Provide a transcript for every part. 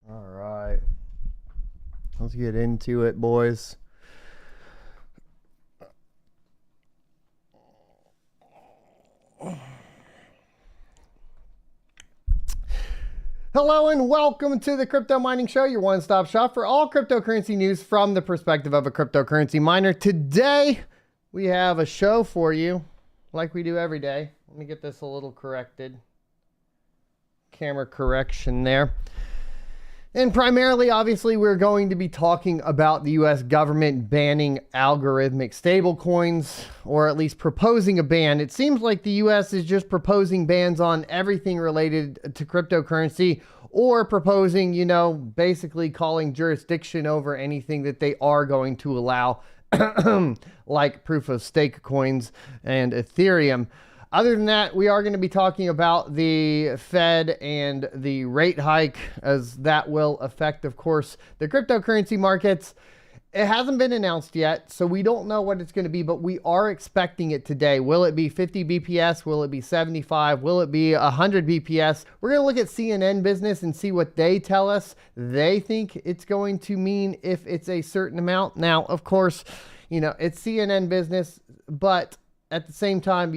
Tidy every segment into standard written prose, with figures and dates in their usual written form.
All right. Let's get into it, boys. Hello and welcome to the Crypto Mining Show, your one-stop shop for all cryptocurrency news from the perspective of a cryptocurrency miner. Today, we have a show for you like we do every day. Let me get this a little corrected. Camera correction there. And primarily, obviously, we're going to be talking about the U.S. government banning algorithmic stablecoins, or at least proposing a ban. It seems like the U.S. is just proposing bans on everything related to cryptocurrency, or proposing, basically calling jurisdiction over anything that they are going to allow, like proof of stake coins and Ethereum. Other than that, we are going to be talking about the Fed and the rate hike, as that will affect, of course, the cryptocurrency markets. It hasn't been announced yet, so we don't know what it's going to be, but we are expecting it today. Will it be 50 BPS? Will it be 75? Will it be 100 BPS? We're going to look at CNN business and see what they tell us they think it's going to mean if it's a certain amount. Now, of course, it's CNN business, but at the same time,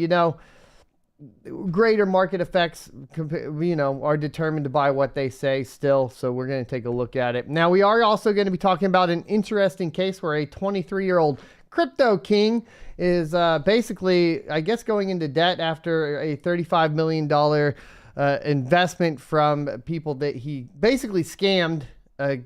greater market effects, are determined by what they say still. So we're going to take a look at it. Now, we are also going to be talking about an interesting case where a 23-year-old crypto king is basically, I guess, going into debt after a $35 million investment from people that he basically scammed.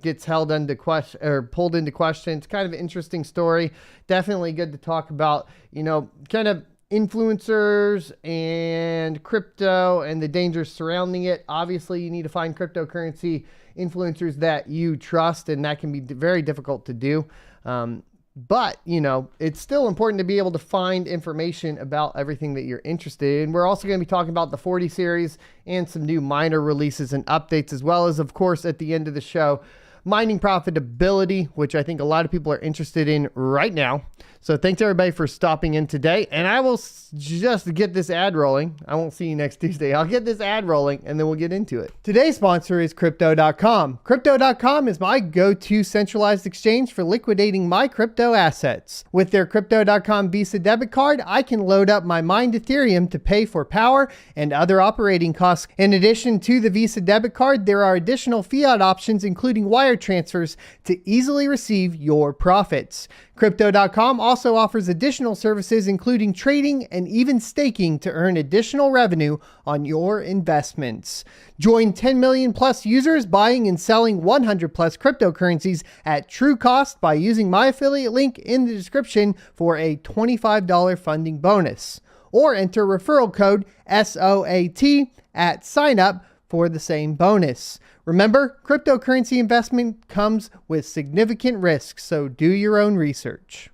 Gets held into question or pulled into question. It's kind of an interesting story. Definitely good to talk about, kind of influencers and crypto and the dangers surrounding it. Obviously, you need to find cryptocurrency influencers that you trust, and that can be very difficult to do. But, it's still important to be able to find information about everything that you're interested in. We're also going to be talking about the 40 series and some new miner releases and updates, as well as, of course, at the end of the show, mining profitability, which I think a lot of people are interested in right now. So thanks everybody for stopping in today. And I will just get this ad rolling. I won't see you next Tuesday. I'll get this ad rolling and then we'll get into it. Today's sponsor is Crypto.com. Crypto.com is my go-to centralized exchange for liquidating my crypto assets. With their Crypto.com Visa debit card, I can load up my mined Ethereum to pay for power and other operating costs. In addition to the Visa debit card, there are additional fiat options, including wire transfers, to easily receive your profits. Crypto.com also offers additional services, including trading and even staking, to earn additional revenue on your investments. Join 10 million plus users buying and selling 100 plus cryptocurrencies at true cost by using my affiliate link in the description for a $25 funding bonus. Or enter referral code SOAT at sign up for the same bonus. Remember, cryptocurrency investment comes with significant risks, so do your own research.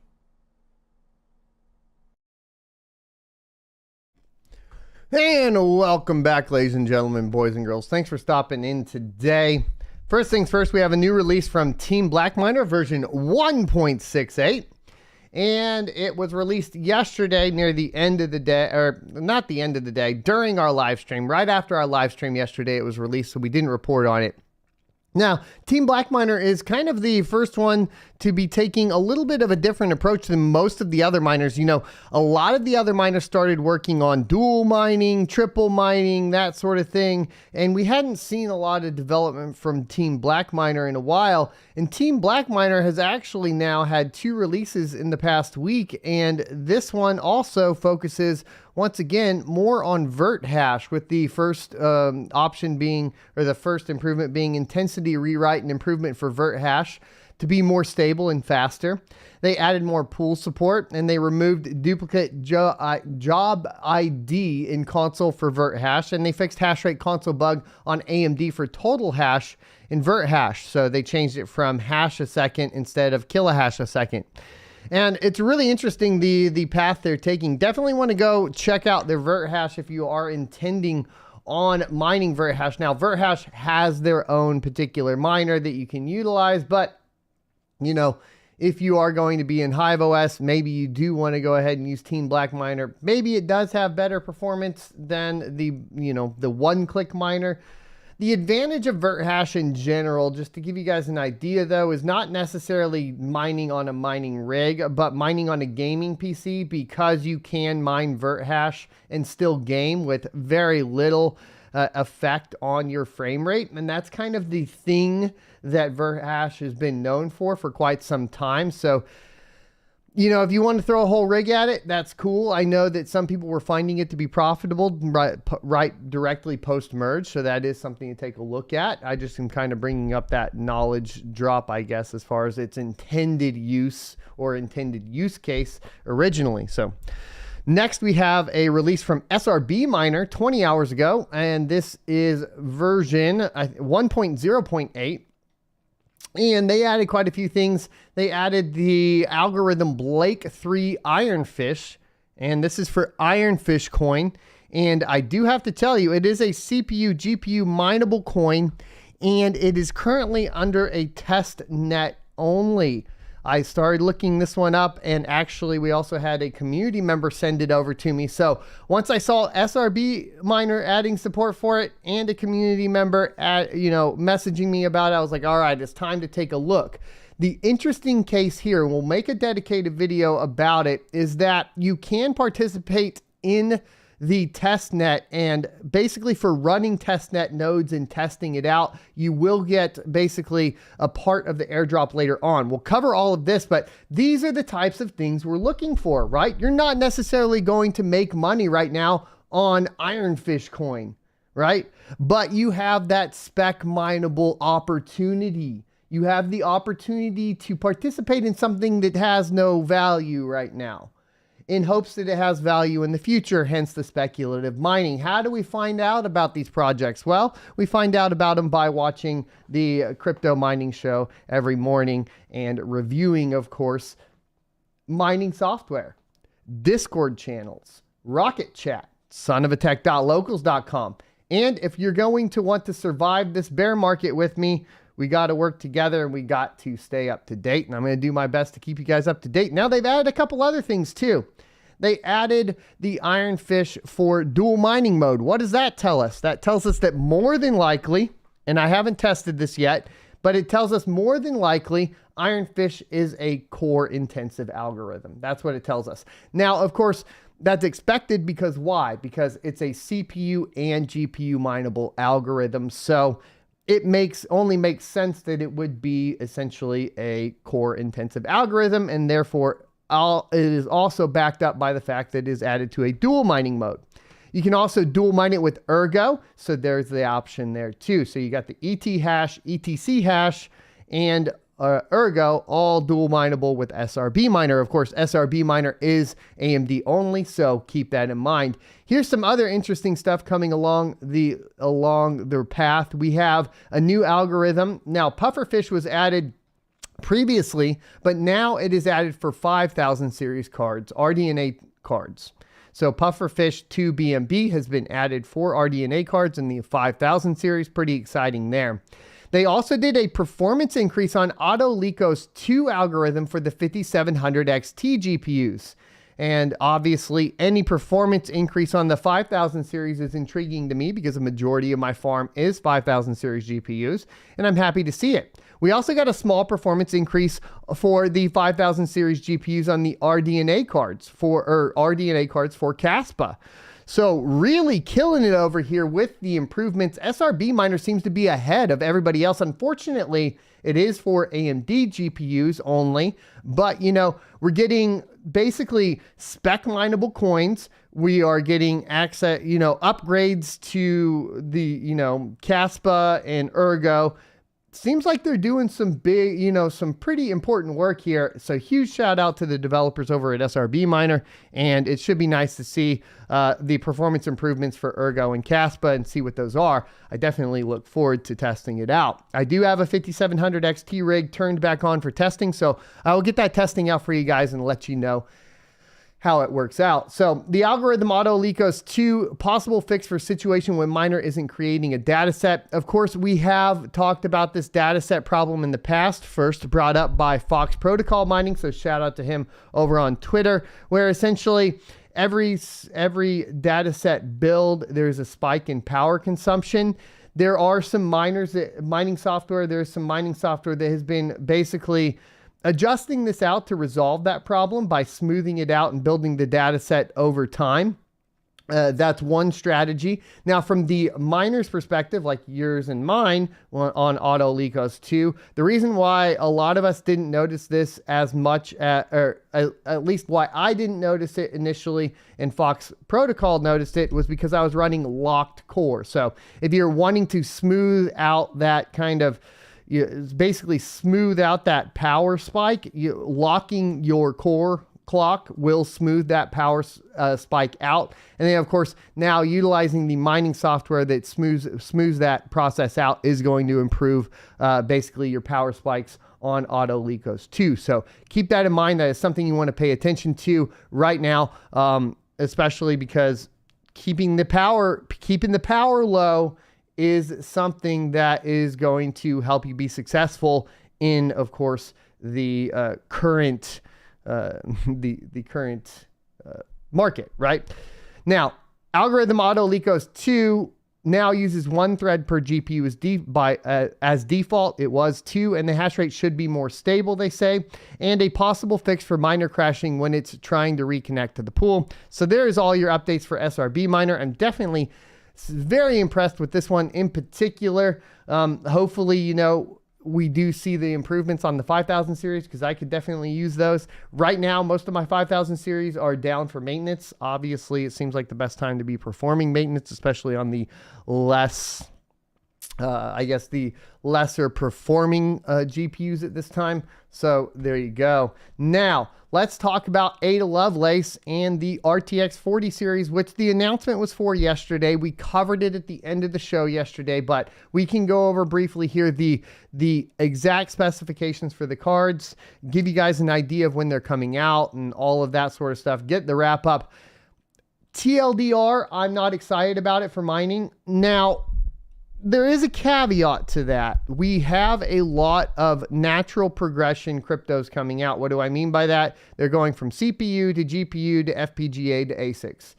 And welcome back, ladies and gentlemen, boys and girls. Thanks for stopping in today. First things first, we have a new release from Team BlackMiner version 1.68. And it was released yesterday near the end of the day, or not the end of the day, during our live stream. Right after our live stream yesterday, it was released, so we didn't report on it. Now, Team BlackMiner is kind of the first one to be taking a little bit of a different approach than most of the other miners. A lot of the other miners started working on dual mining, triple mining, that sort of thing. And we hadn't seen a lot of development from Team BlackMiner in a while. And Team BlackMiner has actually now had 2 releases in the past week. And this one also focuses, once again, more on vert hash, with the first option being, or the first improvement being, intensity rewrite and improvement for vert hash to be more stable and faster. They added more pool support, and they removed duplicate job ID in console for vert hash, and they fixed hash rate console bug on AMD for total hash in vert hash. So they changed it from hash a second instead of kilohash a second. And it's really interesting, the path they're taking. Definitely want to go check out their vert hash if you are intending on mining vert hash. Now, vert hash has their own particular miner that you can utilize, but if you are going to be in Hive OS, maybe you do want to go ahead and use Team BlackMiner. Maybe it does have better performance than the one-click miner The advantage of VertHash in general, just to give you guys an idea though, is not necessarily mining on a mining rig, but mining on a gaming PC, because you can mine VertHash and still game with very little effect on your frame rate. And that's kind of the thing that VertHash has been known for quite some time. So, you know, if you want to throw a whole rig at it, that's cool. I know that some people were finding it to be profitable right directly post-merge, so that is something to take a look at. I just am kind of bringing up that knowledge drop, I guess, as far as its intended use or intended use case originally. So next we have a release from SRBMiner 20 hours ago, and this is version 1.0.8. And they added quite a few things. They added the algorithm Blake 3 Ironfish, and this is for Ironfish coin. And I do have to tell you, it is a CPU, GPU mineable coin, and it is currently under a test net only. I started looking this one up, and actually we also had a community member send it over to me. So once I saw SRBMiner adding support for it and a community member messaging me about it, I was like, all right, it's time to take a look. The interesting case here, and we'll make a dedicated video about it, is that you can participate in the testnet, and basically for running testnet nodes and testing it out, you will get basically a part of the airdrop later on. We'll cover all of this, but these are the types of things we're looking for, right? You're not necessarily going to make money right now on Ironfish coin, right? But you have that spec mineable opportunity. You have the opportunity to participate in something that has no value right now, in hopes that it has value in the future, hence the speculative mining. How do we find out about these projects? Well, we find out about them by watching the crypto mining show every morning and reviewing, of course, mining software, Discord channels, Rocket Chat, sonofatech.locals.com. And if you're going to want to survive this bear market with me, we got to work together and we got to stay up to date. And I'm going to do my best to keep you guys up to date. Now they've added a couple other things too. They added the Ironfish for dual mining mode. What does that tell us? That tells us that more than likely, and I haven't tested this yet, but it tells us more than likely Ironfish is a core intensive algorithm. That's what it tells us. Now, of course, that's expected because why? Because it's a CPU and GPU mineable algorithm. So it only makes sense that it would be essentially a core intensive algorithm, and therefore it is also backed up by the fact that it is added to a dual mining mode. You can also dual mine it with Ergo, so there's the option there too. So you got the ET hash, ETC hash, and Ergo, all dual mineable with SRBMiner. Of course, SRBMiner is AMD only, so keep that in mind. Here's some other interesting stuff coming along the path. We have a new algorithm. Now, pufferfish was added previously, but now it is added for 5000 series cards, RDNA cards. So pufferfish 2 BMB has been added for RDNA cards in the 5000 series. Pretty exciting there. They also did a performance increase on AutoLeco's 2 algorithm for the 5700 XT GPUs. And obviously, any performance increase on the 5000 series is intriguing to me because a majority of my farm is 5000 series GPUs, and I'm happy to see it. We also got a small performance increase for the 5000 series GPUs on the RDNA cards for Caspa. So really killing it over here with the improvements. SRBMiner seems to be ahead of everybody else. Unfortunately, it is for AMD GPUs only, but you know, we're getting basically spec mineable coins. We are getting access, upgrades to the, Caspa and Ergo. Seems like they're doing some big, some pretty important work here. So huge shout out to the developers over at SRBMiner, and it should be nice to see the performance improvements for Ergo and Caspa and see what those are. I definitely look forward to testing it out. I do have a 5700 XT rig turned back on for testing, so I will get that testing out for you guys and let you know how it works out. So the algorithm AutoLeco's 2 possible fix for situation when miner isn't creating a data set. Of course, we have talked about this data set problem in the past, first brought up by Fox Protocol Mining. So shout out to him over on Twitter, where essentially every data set build, there's a spike in power consumption. There are some mining software. There's some mining software that has been basically adjusting this out to resolve that problem by smoothing it out and building the data set over time. That's one strategy. Now, from the miner's perspective, like yours and mine on Autolicos 2, the reason why a lot of us didn't notice this as much, or at least why I didn't notice it initially and Fox Protocol noticed it, was because I was running locked core. So if you're wanting to smooth out that kind of, basically smooth out that power spike, locking your core clock will smooth that power spike out. And then of course, now utilizing the mining software that smooths that process out is going to improve basically your power spikes on Autolicos 2. So keep that in mind. That is something you want to pay attention to right now, especially because keeping the power low is something that is going to help you be successful in, of course, the current market, right? Now, algorithm Autolicos 2 now uses 1 thread per GPU as default. It was 2, and the hash rate should be more stable, they say, and a possible fix for miner crashing when it's trying to reconnect to the pool. So there's all your updates for SRBMiner. I'm definitely very impressed with this one in particular. Hopefully, we do see the improvements on the 5000 series, because I could definitely use those. Right now, most of my 5000 series are down for maintenance. Obviously, it seems like the best time to be performing maintenance, especially on the less, the lesser performing GPUs at this time. So there you go. Now, let's talk about Ada Lovelace and the RTX 40 series, which the announcement was for yesterday. We covered it at the end of the show yesterday, but we can go over briefly here the exact specifications for the cards, give you guys an idea of when they're coming out and all of that sort of stuff, get the wrap up. TLDR, I'm not excited about it for mining. Now, there is a caveat to that. We have a lot of natural progression cryptos coming out. What do I mean by that? They're going from CPU to GPU to FPGA to ASICs.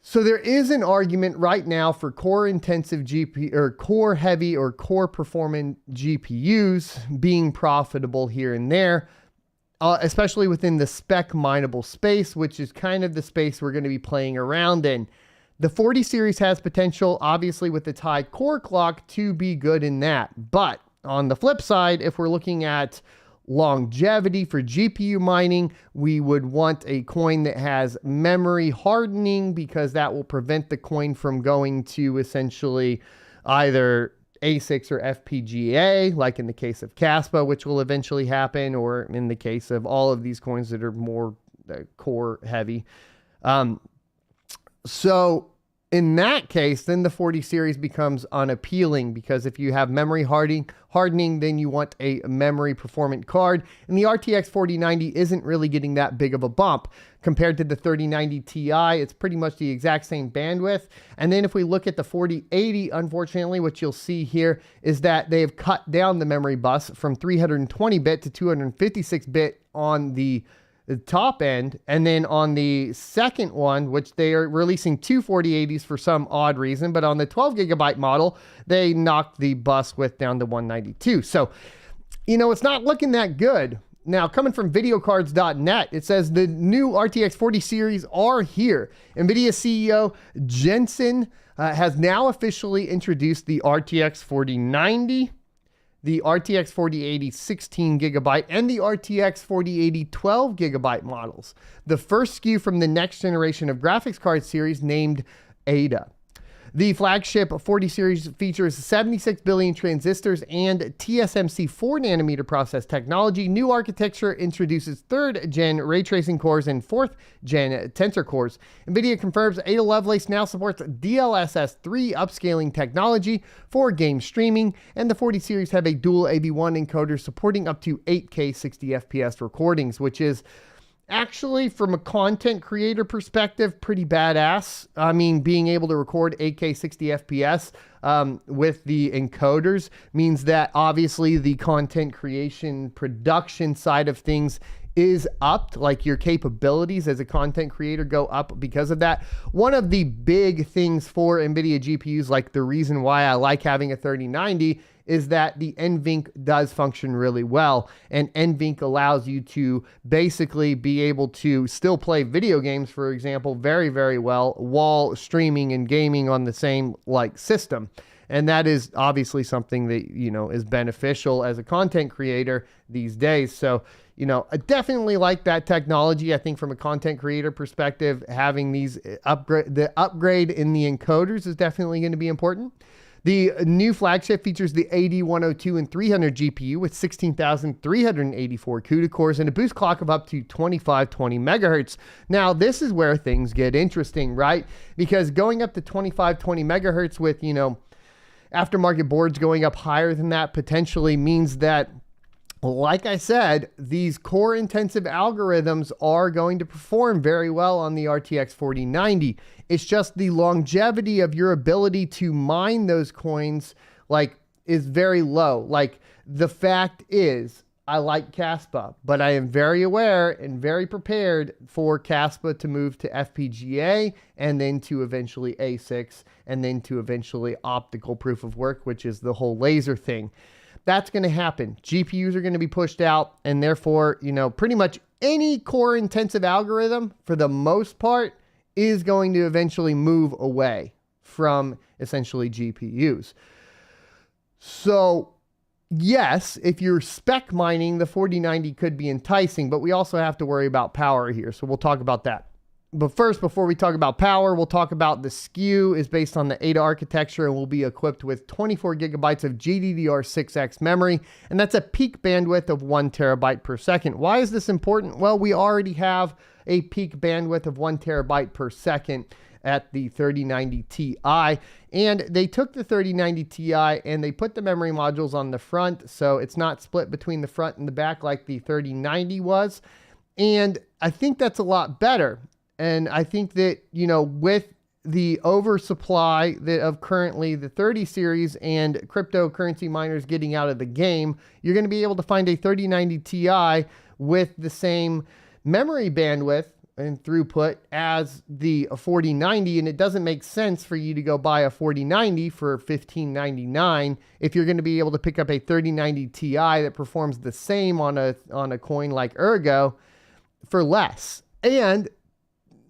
So there is an argument right now for core intensive GPU, or core heavy or core performant GPUs being profitable here and there, especially within the spec mineable space, which is kind of the space we're going to be playing around in. The 40 series has potential, obviously, with its high core clock to be good in that. But on the flip side, if we're looking at longevity for GPU mining, we would want a coin that has memory hardening, because that will prevent the coin from going to essentially either ASICs or FPGA, like in the case of Caspa, which will eventually happen, or in the case of all of these coins that are more core heavy. So in that case, then the 40 series becomes unappealing, because if you have memory hardening, then you want a memory performant card. And the RTX 4090 isn't really getting that big of a bump compared to the 3090 Ti. It's pretty much the exact same bandwidth. And then if we look at the 4080, unfortunately, what you'll see here is that they have cut down the memory bus from 320-bit to 256-bit on the top end, and then on the second one, which they are releasing two 4080s for some odd reason, but on the 12 gigabyte model, they knocked the bus width down to 192. So, it's not looking that good. Now, coming from videocards.net, it says the new RTX 40 series are here. NVIDIA CEO Jensen has now officially introduced the RTX 4090, the RTX 4080 16 gigabyte, and the RTX 4080 12 gigabyte models. The first SKU from the next generation of graphics card series named Ada. The flagship 40 series features 76 billion transistors and TSMC 4nm process technology. New architecture introduces 3rd gen ray tracing cores and 4th gen tensor cores. NVIDIA confirms Ada Lovelace now supports DLSS 3 upscaling technology for game streaming, and the 40 series have a dual AV1 encoder supporting up to 8K 60 FPS recordings, which is actually, from a content creator perspective, pretty badass. I mean, being able to record 8K 60 FPS with the encoders means that obviously the content creation production side of things is upped, like your capabilities as a content creator go up because of that. One of the big things for NVIDIA GPUs, like the reason why I like having a 3090, is that the NVENC does function really well. And NVENC allows you to basically be able to still play video games, for example, very, very well while streaming and gaming on the same like system. And that is obviously something that, you know, is beneficial as a content creator these days. So, you know, I definitely like that technology. I think from a content creator perspective, having these the upgrade in the encoders is definitely going to be important. The new flagship features the AD102 and 300 GPU with 16,384 CUDA cores and a boost clock of up to 2520 megahertz. Now, this is where things get interesting, right? Because going up to 2520 megahertz with, you know, aftermarket boards going up higher than that potentially means that, like I said, these core intensive algorithms are going to perform very well on the RTX 4090. It's just the longevity of your ability to mine those coins like is very low. Like the fact is, I like Caspa, but I am very aware and very prepared for Caspa to move to FPGA and then to eventually ASICs and then to eventually optical proof of work, which is the whole laser thing. That's going to happen. GPUs are going to be pushed out, and therefore, you know, pretty much any core intensive algorithm for the most part is going to eventually move away from essentially GPUs. So yes, if you're spec mining, the 4090 could be enticing, but we also have to worry about power here. So we'll talk about that. But first, before we talk about power, we'll talk about the SKU is based on the Ada architecture and will be equipped with 24 gigabytes of GDDR6X memory, and that's a peak bandwidth of 1 terabyte per second. Why is this important? Well, we already have a peak bandwidth of 1 terabyte per second at the 3090 Ti, and they took the 3090 Ti and they put the memory modules on the front, so it's not split between the front and the back like the 3090 was, and I think that's a lot better. And I think that, you know, with the oversupply of currently the 30 series and cryptocurrency miners getting out of the game, you're going to be able to find a 3090 Ti with the same memory bandwidth and throughput as the 4090. And it doesn't make sense for you to go buy a 4090 for $15.99 if you're going to be able to pick up a 3090 Ti that performs the same on a coin like Ergo for less. And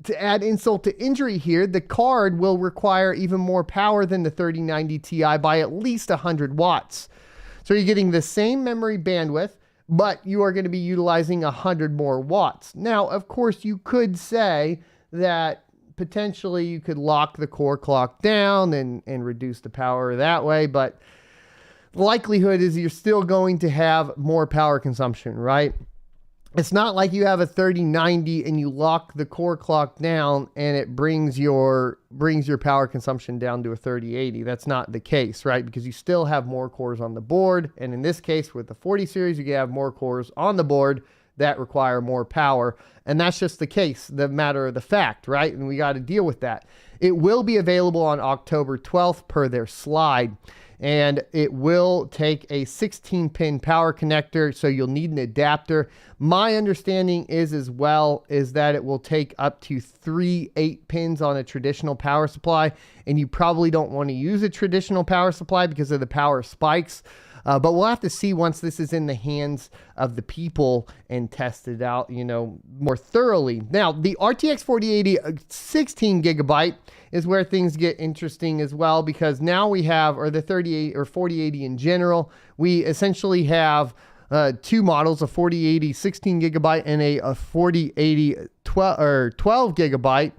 to add insult to injury here, the card will require even more power than the 3090 Ti by at least 100 watts. So you're getting the same memory bandwidth, but you are going to be utilizing 100 more watts. Now, of course, you could say that potentially you could lock the core clock down and reduce the power that way, but the likelihood is you're still going to have more power consumption, right? It's not like you have a 3090 and you lock the core clock down and it brings your power consumption down to a 3080. That's not the case, right? Because you still have more cores on the board. And in this case, with the 40 series, you have more cores on the board that require more power. And that's just the case, the matter of the fact, right? And we got to deal with that. It will be available on October 12th per their slide. And it will take a 16-pin power connector, so you'll need an adapter. My understanding is that it will take up to 3 8-pins on a traditional power supply, and you probably don't want to use a traditional power supply because of the power spikes. But we'll have to see once this is in the hands of the people and test it out, you know, more thoroughly. Now, the RTX 4080 16 gigabyte is where things get interesting as well, because now we have, or the 38 or 4080 in general, we essentially have two models, a 4080 16 gigabyte and a 4080 12 gigabyte.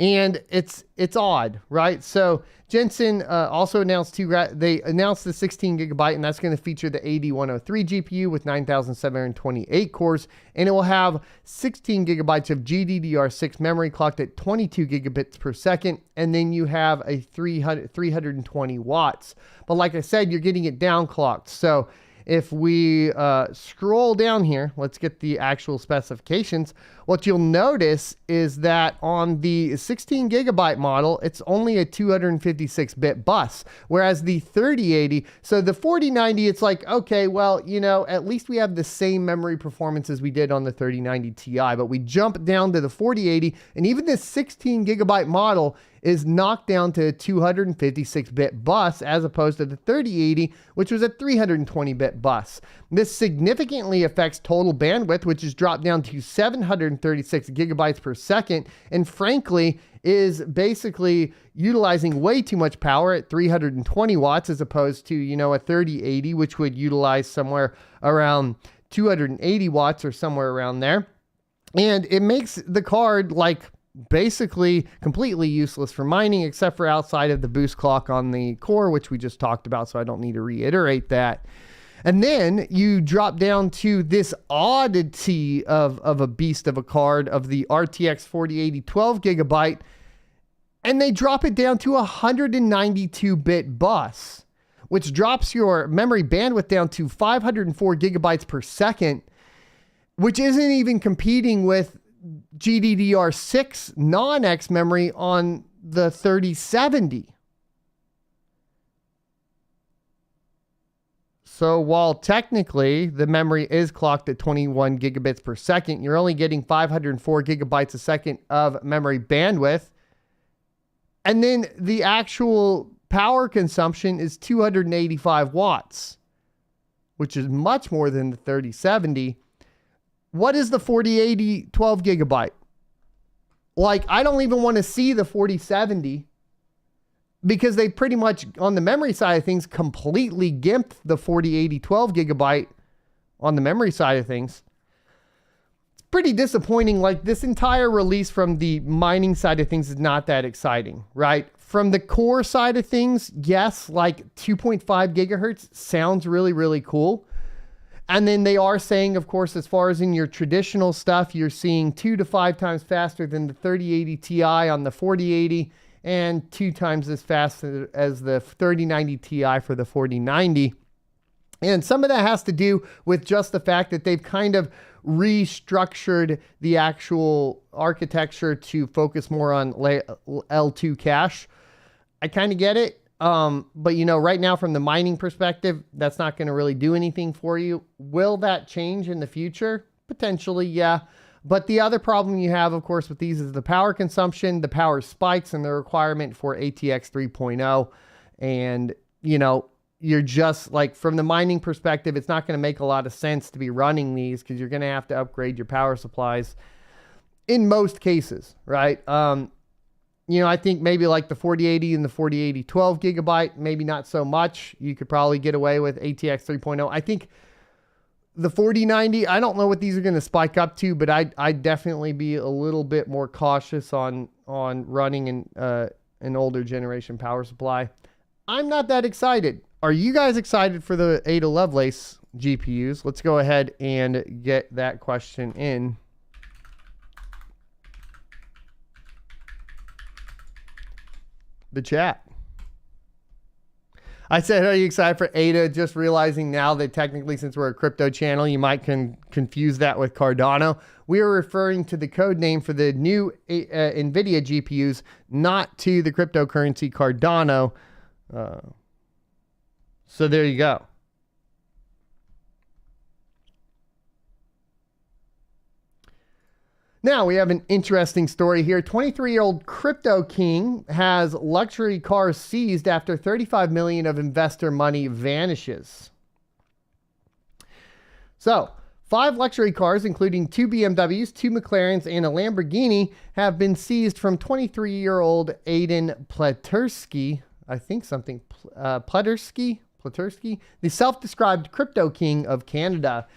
And it's odd, right? So Jensen also announced they announced the 16 gigabyte, and that's going to feature the AD103 GPU with 9,728 cores, and it will have 16 gigabytes of GDDR6 memory clocked at 22 gigabits per second, and then you have a 320 watts. But like I said, you're getting it downclocked, so if we scroll down here, let's get the actual specifications. What you'll notice is that on the 16 gigabyte model, it's only a 256-bit bus, whereas the 3080, so the 4090, it's like, okay, well, you know, at least we have the same memory performance as we did on the 3090 Ti, but we jump down to the 4080, and even this 16 gigabyte model is knocked down to a 256-bit bus as opposed to the 3080, which was a 320-bit bus. This significantly affects total bandwidth, which is dropped down to 736 gigabytes per second, and frankly is basically utilizing way too much power at 320 watts as opposed to, you know, a 3080, which would utilize somewhere around 280 watts or somewhere around there. And it makes the card like basically completely useless for mining, except for outside of the boost clock on the core, which we just talked about, so I don't need to reiterate that. And then you drop down to this oddity of a beast of a card of the RTX 4080 12 gigabyte, and they drop it down to a 192-bit bus, which drops your memory bandwidth down to 504 gigabytes per second, which isn't even competing with GDDR6 non-X memory on the 3070. So while technically the memory is clocked at 21 gigabits per second, you're only getting 504 gigabytes a second of memory bandwidth. And then the actual power consumption is 285 watts, which is much more than the 3070. What is the 4080 12 gigabyte? Like, I don't even want to see the 4070 because they pretty much, on the memory side of things, completely gimped the 4080 12 gigabyte on the memory side of things. It's pretty disappointing. Like, this entire release from the mining side of things is not that exciting, right? From the core side of things, yes, like 2.5 gigahertz sounds really, really cool. And then they are saying, of course, as far as in your traditional stuff, you're seeing 2 to 5 times faster than the 3080 Ti on the 4080 and 2 times as fast as the 3090 Ti for the 4090. And some of that has to do with just the fact that they've kind of restructured the actual architecture to focus more on L2 cache. I kind of get it. But you know, right now from the mining perspective, that's not going to really do anything for you. Will that change in the future? Potentially, yeah. But the other problem you have, of course, with these is the power consumption, the power spikes, and the requirement for ATX 3.0. And, you know, you're just like, from the mining perspective, it's not going to make a lot of sense to be running these because you're going to have to upgrade your power supplies in most cases, right? You know, I think maybe like the 4080 and the 4080 12 gigabyte, maybe not so much. You could probably get away with ATX 3.0. I think the 4090, I don't know what these are going to spike up to, but I'd definitely be a little bit more cautious on running an older generation power supply. I'm not that excited. Are you guys excited for the Ada Lovelace GPUs? Let's go ahead and get that question in. The chat. I said, are you excited for Ada? Just realizing now that technically, since we're a crypto channel, you might confuse that with Cardano. We are referring to the code name for the new NVIDIA GPUs, not to the cryptocurrency Cardano. So there you go. Now we have an interesting story here. 23-year-old crypto king has luxury cars seized after 35 million of investor money vanishes. So 5 luxury cars, including 2 BMWs, 2 McLarens, and a Lamborghini, have been seized from 23-year-old Aiden Pletersky. I think something Pletersky, the self-described crypto king of Canada,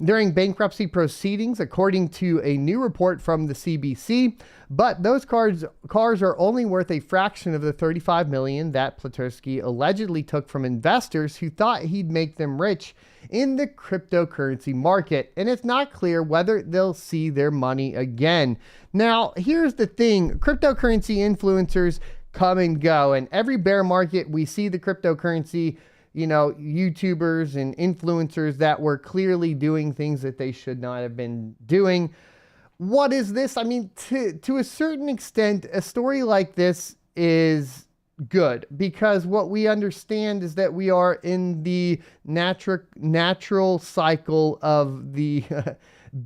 during bankruptcy proceedings, according to a new report from the CBC. But those cars are only worth a fraction of the 35 million that Pletersky allegedly took from investors who thought he'd make them rich in the cryptocurrency market. And it's not clear whether they'll see their money again. Now, here's the thing. Cryptocurrency influencers come and go, and every bear market we see the cryptocurrency YouTubers and influencers that were clearly doing things that they should not have been doing. What is this? I mean, to a certain extent, a story like this is good, because what we understand is that we are in the natural cycle of the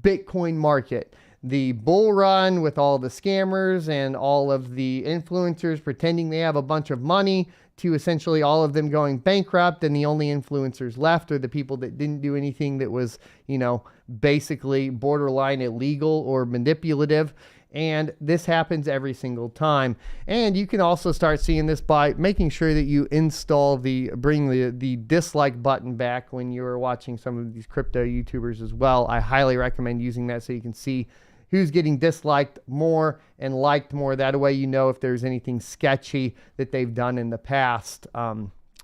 Bitcoin market. The bull run with all the scammers and all of the influencers pretending they have a bunch of money, to essentially all of them going bankrupt, and the only influencers left are the people that didn't do anything that was, basically borderline illegal or manipulative. And this happens every single time. And you can also start seeing this by making sure that you bring the dislike button back when you're watching some of these crypto YouTubers as well. I highly recommend using that so you can see who's getting disliked more and liked more. That way you know if there's anything sketchy that they've done in the past.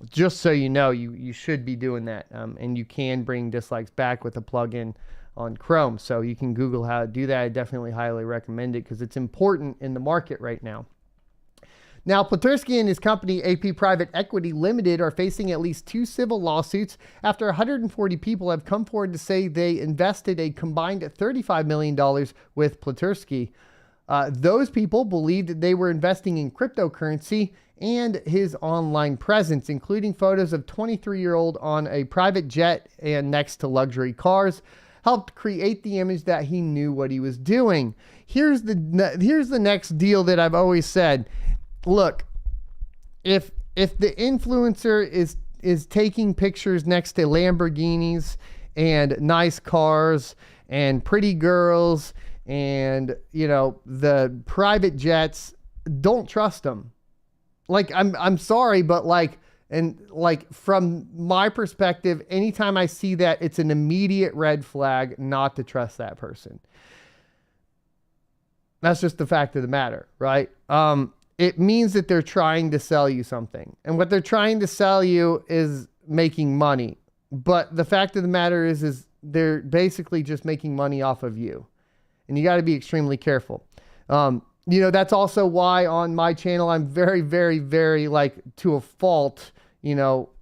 Just so you know, you should be doing that. And you can bring dislikes back with a plugin on Chrome. So you can Google how to do that. I definitely highly recommend it because it's important in the market right now. Now, Pletersky and his company, AP Private Equity Limited, are facing at least 2 civil lawsuits after 140 people have come forward to say they invested a combined $35 million with Pletersky. Those people believed that they were investing in cryptocurrency and his online presence, including photos of 23-year-old on a private jet and next to luxury cars, helped create the image that he knew what he was doing. Here's the next deal that I've always said. Look, if the influencer is taking pictures next to Lamborghinis and nice cars and pretty girls and the private jets, don't trust them. Like, I'm sorry, but from my perspective, anytime I see that, it's an immediate red flag not to trust that person. That's just the fact of the matter, right? It means that they're trying to sell you something. And what they're trying to sell you is making money. But the fact of the matter is they're basically just making money off of you. And you got to be extremely careful. That's also why on my channel, I'm very, very, very, to a fault,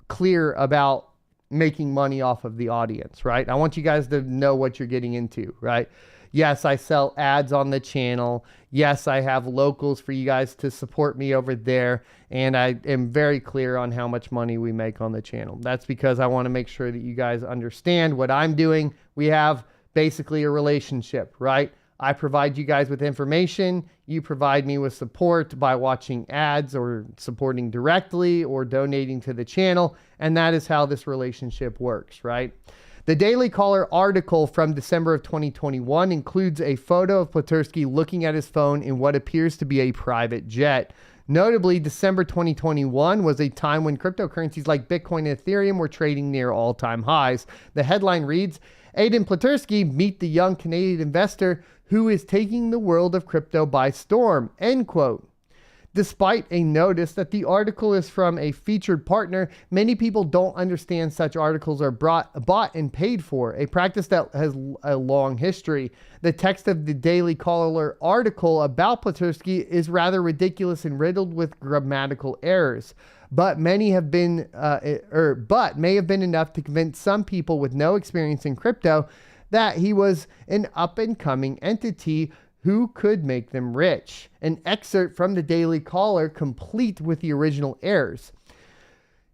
clear about making money off of the audience, right? I want you guys to know what you're getting into, right? Yes, I sell ads on the channel. Yes, I have locals for you guys to support me over there. And I am very clear on how much money we make on the channel. That's because I want to make sure that you guys understand what I'm doing. We have basically a relationship, right? I provide you guys with information. You provide me with support by watching ads or supporting directly or donating to the channel. And that is how this relationship works, right? The Daily Caller article from December of 2021 includes a photo of Pletersky looking at his phone in what appears to be a private jet. Notably, December 2021 was a time when cryptocurrencies like Bitcoin and Ethereum were trading near all-time highs. The headline reads, Aiden Pletersky, meet the young Canadian investor who is taking the world of crypto by storm, end quote. Despite a notice that the article is from a featured partner, many people don't understand such articles are bought and paid for, a practice that has a long history. The text of the Daily Caller article about Pletersky is rather ridiculous and riddled with grammatical errors, but may have been enough to convince some people with no experience in crypto that he was an up-and-coming entity who could make them rich. An excerpt from the Daily Caller, complete with the original errors.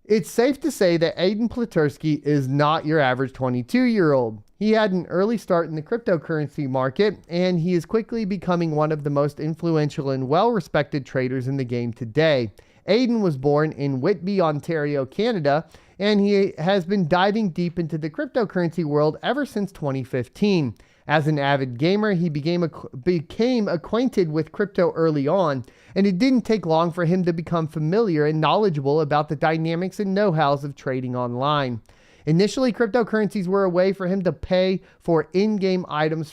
It's safe to say that Aiden Pletersky is not your average 22-year-old. He had an early start in the cryptocurrency market, and he is quickly becoming one of the most influential and well-respected traders in the game today. Aiden was born in Whitby, Ontario, Canada, and he has been diving deep into the cryptocurrency world ever since 2015. As an avid gamer, he became acquainted with crypto early on, and it didn't take long for him to become familiar and knowledgeable about the dynamics and know-hows of trading online. Initially, cryptocurrencies were a way for him to pay for in-game items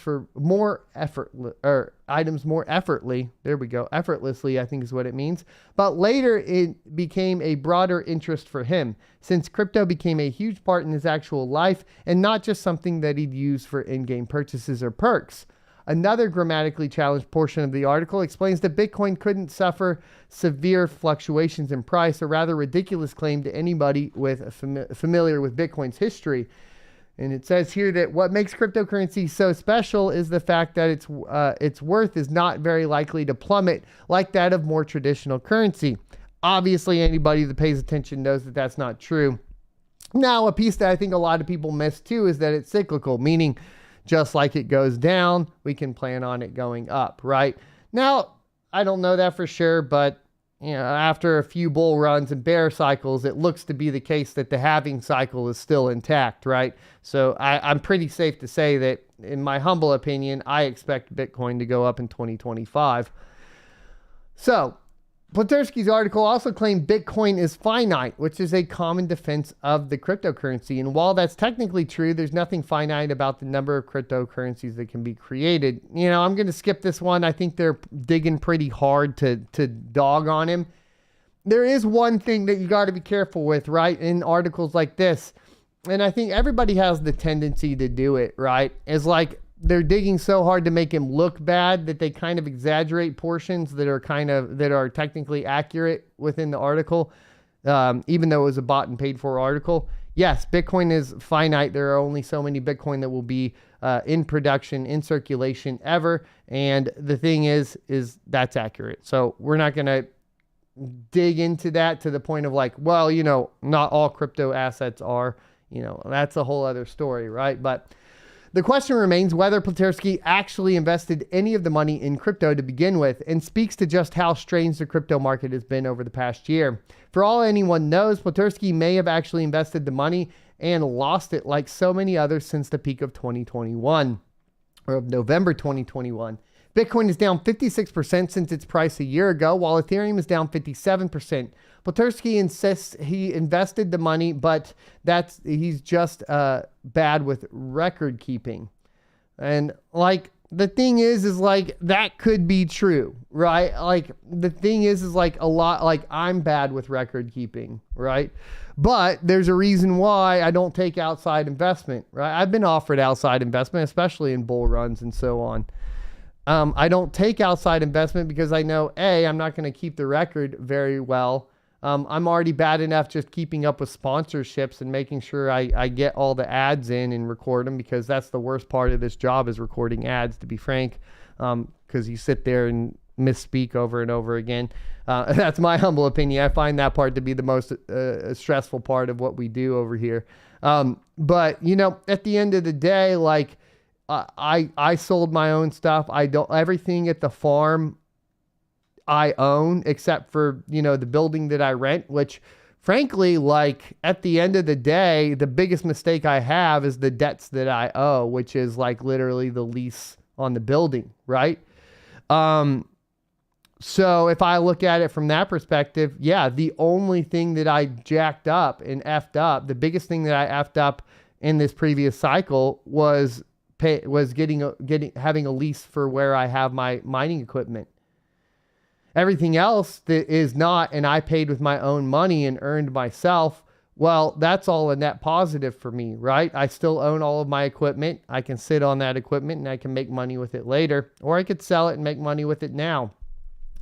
effortlessly, I think is what it means. But later, it became a broader interest for him, since crypto became a huge part in his actual life and not just something that he'd use for in-game purchases or perks. Another grammatically challenged portion of the article explains that Bitcoin couldn't suffer severe fluctuations in price, a rather ridiculous claim to anybody with familiar with Bitcoin's history. And it says here that what makes cryptocurrency so special is the fact that its worth is not very likely to plummet like that of more traditional currency. Obviously, anybody that pays attention knows that that's not true. Now, a piece that I think a lot of people miss too is that it's cyclical, meaning just like it goes down, we can plan on it going up, right? Now, I don't know that for sure, but after a few bull runs and bear cycles, it looks to be the case that the halving cycle is still intact, right? So I'm pretty safe to say that, in my humble opinion, I expect Bitcoin to go up in 2025. So, Platursky's article also claimed Bitcoin is finite, which is a common defense of the cryptocurrency. And while that's technically true, there's nothing finite about the number of cryptocurrencies that can be created. I'm going to skip this one. I think they're digging pretty hard to dog on him. There is one thing that you got to be careful with, right, in articles like this. And I think everybody has the tendency to do it, right? It's like they're digging so hard to make him look bad that they kind of exaggerate portions that are technically accurate within the article, even though it was a bought and paid for article. Yes, Bitcoin is finite. There are only so many Bitcoin that will be in production, in circulation ever. And the thing is that's accurate. So we're not going to dig into that to the point of like, well, not all crypto assets are, that's a whole other story, right? But the question remains whether Platursky actually invested any of the money in crypto to begin with, and speaks to just how strange the crypto market has been over the past year. For all anyone knows, Platursky may have actually invested the money and lost it like so many others since the peak of 2021, or of November 2021. Bitcoin is down 56% since its price a year ago, while Ethereum is down 57%. Platursky insists he invested the money, but he's just bad with record keeping. And the thing is that could be true, right? The thing is a lot, I'm bad with record keeping, right? But there's a reason why I don't take outside investment, right? I've been offered outside investment, especially in bull runs and so on. I don't take outside investment because I know, I'm not going to keep the record very well. I'm already bad enough just keeping up with sponsorships and making sure I get all the ads in and record them, because that's the worst part of this job, is recording ads, to be frank, because you sit there and misspeak over and over again. That's my humble opinion. I find that part to be the most stressful part of what we do over here. But, at the end of the day, I sold my own stuff. Everything at the farm I own, except for, the building that I rent, which frankly, at the end of the day, the biggest mistake I have is the debts that I owe, which is literally the lease on the building, right? So if I look at it from that perspective, the only thing that I jacked up and effed up, the biggest thing that I effed up in this previous cycle was having a lease for where I have my mining equipment. Everything else that is not, and I paid with my own money and earned myself, well, that's all a net positive for me, right? I still own all of my equipment. I can sit on that equipment and I can make money with it later, or I could sell it and make money with it now.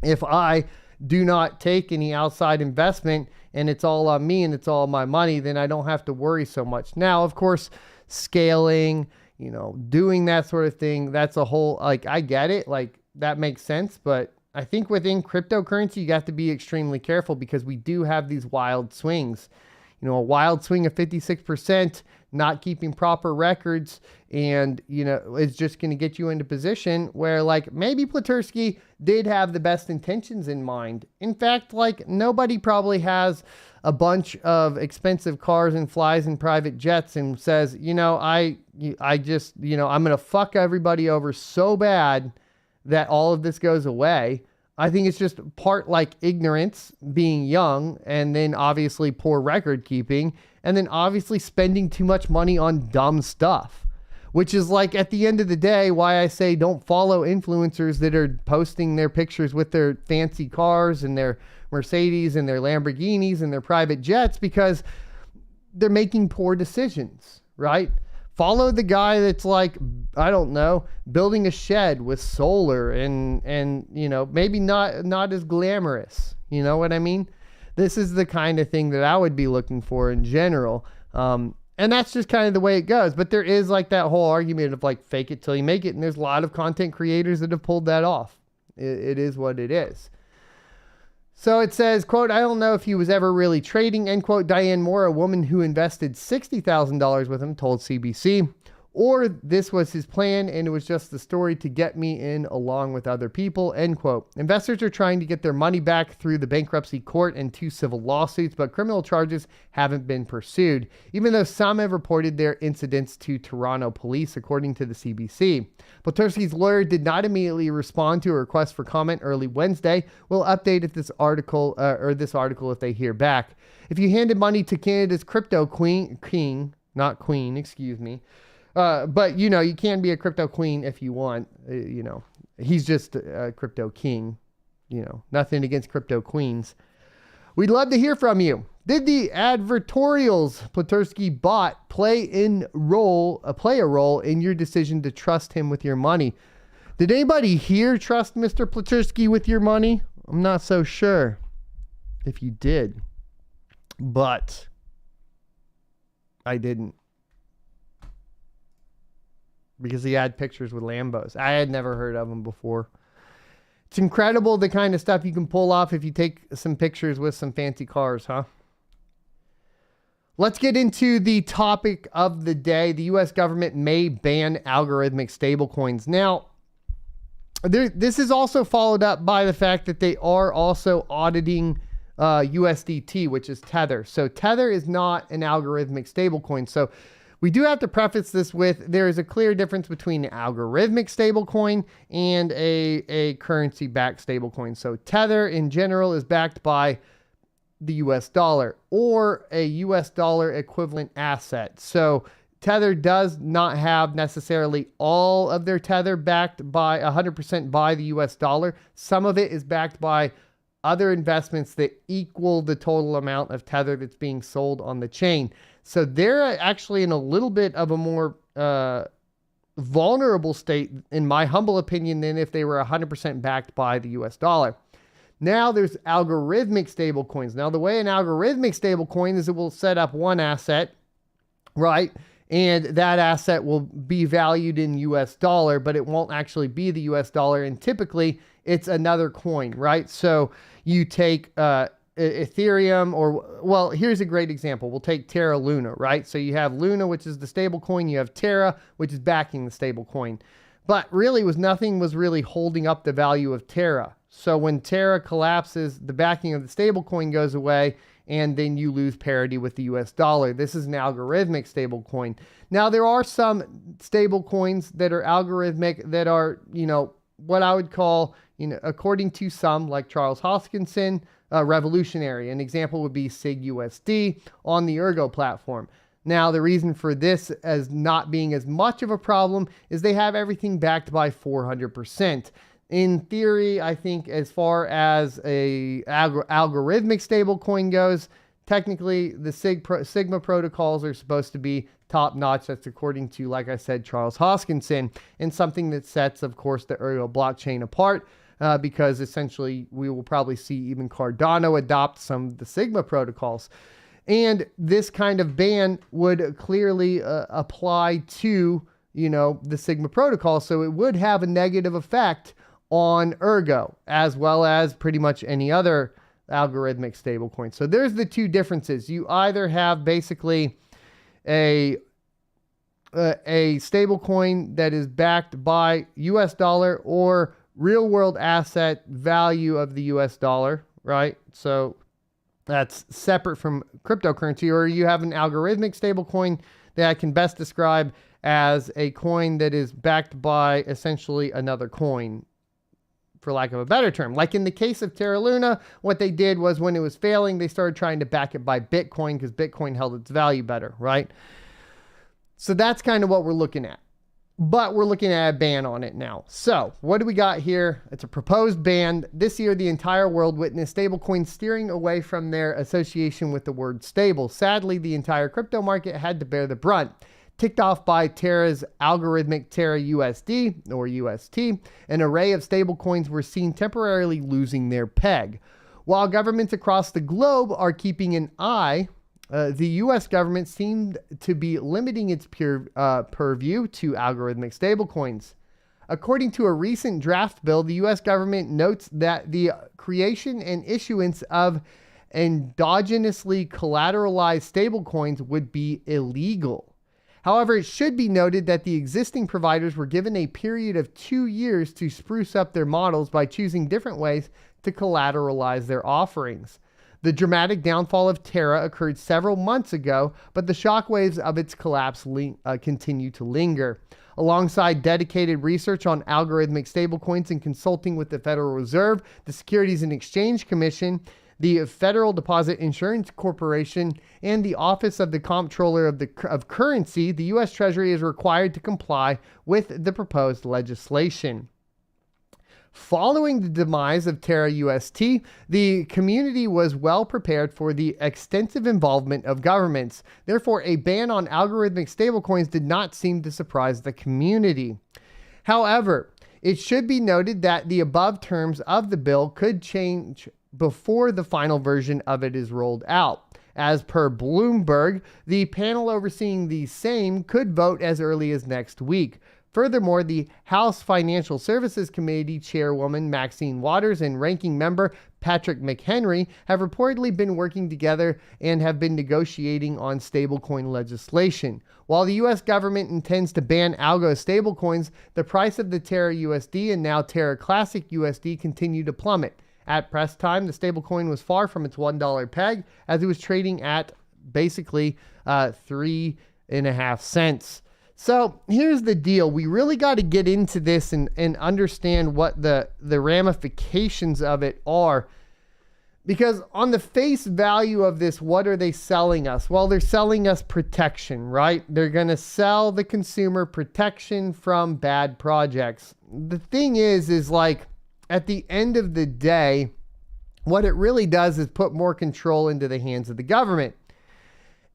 If I do not take any outside investment and it's all on me and it's all my money, then I don't have to worry so much. Now, of course, scaling, doing that sort of thing, that's a whole, I get it, that makes sense. But I think within cryptocurrency, you have to be extremely careful, because we do have these wild swings. A wild swing of 56%, not keeping proper records, and, it's just going to get you into position where maybe Platursky did have the best intentions in mind. In fact, nobody probably has a bunch of expensive cars and flies in private jets and says, I just, I'm going to fuck everybody over so bad that all of this goes away. I think it's just part ignorance, being young, and then obviously poor record keeping, and then obviously spending too much money on dumb stuff, which is at the end of the day, why I say don't follow influencers that are posting their pictures with their fancy cars and their Mercedes and their Lamborghinis and their private jets, because they're making poor decisions, right? Follow the guy that's like, I don't know, building a shed with solar and you know, maybe not as glamorous. You know what I mean? This is the kind of thing that I would be looking for in general. And that's just kind of the way it goes. But there is like that whole argument of like fake it till you make it. And there's a lot of content creators that have pulled that off. It is what it is. So it says, quote, I don't know if he was ever really trading, end quote. Diane Moore, a woman who invested $60,000 with him, told CBC. Or this was his plan and it was just the story to get me in along with other people, end quote. Investors are trying to get their money back through the bankruptcy court and 2 civil lawsuits, but criminal charges haven't been pursued, even though some have reported their incidents to Toronto police, according to the CBC. Pleterski's lawyer did not immediately respond to a request for comment early Wednesday. We'll update if this article if they hear back. If you handed money to Canada's crypto king, excuse me. But, you know, you can be a crypto queen if you want, you know, he's just a crypto king, you know, nothing against crypto queens. We'd love to hear from you. Did the advertorials Pleterski bought play a role in your decision to trust him with your money? Did anybody here trust Mr. Pleterski with your money? I'm not so sure if you did, but I didn't. Because he had pictures with Lambos. I had never heard of him before. It's incredible the kind of stuff you can pull off if you take some pictures with some fancy cars, huh? Let's get into the topic of the day. The U.S. government may ban algorithmic stablecoins. Now, this is also followed up by the fact that they are also auditing USDT, which is Tether. So Tether is not an algorithmic stablecoin. So we do have to preface this with there is a clear difference between an algorithmic stablecoin and a currency-backed stablecoin. So Tether in general is backed by the US dollar or a US dollar equivalent asset. So Tether does not have necessarily all of their Tether backed by 100% by the US dollar. Some of it is backed by other investments that equal the total amount of Tether that's being sold on the chain. So they're actually in a little bit of a more vulnerable state, in my humble opinion, than if they were 100% backed by the US dollar. Now there's algorithmic stablecoins. Now the way an algorithmic stablecoin is it will set up one asset, right? And that asset will be valued in US dollar, but it won't actually be the US dollar. And typically it's another coin, right? So you take Ethereum or, well, here's a great example. We'll take Terra Luna, right? So you have Luna, which is the stable coin. You have Terra, which is backing the stable coin. But really nothing was really holding up the value of Terra. So when Terra collapses, the backing of the stable coin goes away and then you lose parity with the US dollar. This is an algorithmic stable coin. Now there are some stable coins that are algorithmic that are, you know, what I would call, you know, according to some like Charles Hoskinson, revolutionary. An example would be SIG-USD on the Ergo platform. Now, the reason for this as not being as much of a problem is they have everything backed by 400%. In theory, I think as far as a algorithmic stablecoin goes, technically the Sigma protocols are supposed to be top notch. That's according to, like I said, Charles Hoskinson, and something that sets, of course, the Ergo blockchain apart. Because essentially we will probably see even Cardano adopt some of the Sigma protocols. And this kind of ban would clearly apply to, you know, the Sigma protocol. So it would have a negative effect on Ergo as well as pretty much any other algorithmic stablecoin. So there's the two differences. You either have basically a stablecoin that is backed by US dollar or real world asset value of the US dollar, right? So that's separate from cryptocurrency, or you have an algorithmic stablecoin that I can best describe as a coin that is backed by essentially another coin, for lack of a better term. Like in the case of Terra Luna, what they did was when it was failing, they started trying to back it by Bitcoin because Bitcoin held its value better, right? So that's kind of what we're looking at. But we're looking at a ban on it now. So what do we got here? It's a proposed ban. This year, the entire world witnessed stablecoins steering away from their association with the word stable. Sadly, the entire crypto market had to bear the brunt. ticked off by Terra's algorithmic Terra USD or UST, an array of stablecoins were seen temporarily losing their peg. While governments across the globe are keeping an eye, the U.S. government seemed to be limiting its purview to algorithmic stablecoins. According to a recent draft bill, the U.S. government notes that the creation and issuance of endogenously collateralized stablecoins would be illegal. However, it should be noted that the existing providers were given a period of 2 years to spruce up their models by choosing different ways to collateralize their offerings. The dramatic downfall of Terra occurred several months ago, but the shockwaves of its collapse continue to linger. Alongside dedicated research on algorithmic stablecoins and consulting with the Federal Reserve, the Securities and Exchange Commission, the Federal Deposit Insurance Corporation, and the Office of the Comptroller of Currency, the U.S. Treasury is required to comply with the proposed legislation. Following the demise of Terra UST, the community was well prepared for the extensive involvement of governments. Therefore, a ban on algorithmic stablecoins did not seem to surprise the community. However, it should be noted that the above terms of the bill could change before the final version of it is rolled out. As per Bloomberg, the panel overseeing the same could vote as early as next week. Furthermore, the House Financial Services Committee Chairwoman Maxine Waters and Ranking Member Patrick McHenry have reportedly been working together and have been negotiating on stablecoin legislation. While the U.S. government intends to ban algo stablecoins, the price of the Terra USD and now Terra Classic USD continue to plummet. At press time, the stablecoin was far from its $1 peg as it was trading at basically 3.5 cents. So here's the deal. We really got to get into this and understand what the ramifications of it are. Because on the face value of this, what are they selling us? Well, they're selling us protection, right? They're going to sell the consumer protection from bad projects. The thing is like at the end of the day, what it really does is put more control into the hands of the government.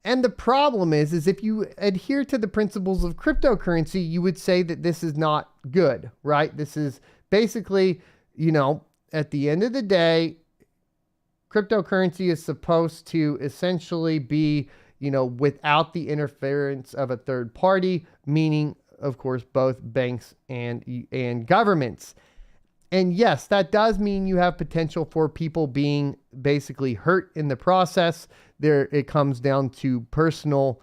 And the problem is if you adhere to the principles of cryptocurrency, you would say that this is not good, right? This is basically, at the end of the day, cryptocurrency is supposed to essentially be, without the interference of a third party, meaning, of course, both banks and governments. And yes, that does mean you have potential for people being basically hurt in the process. There, it comes down to personal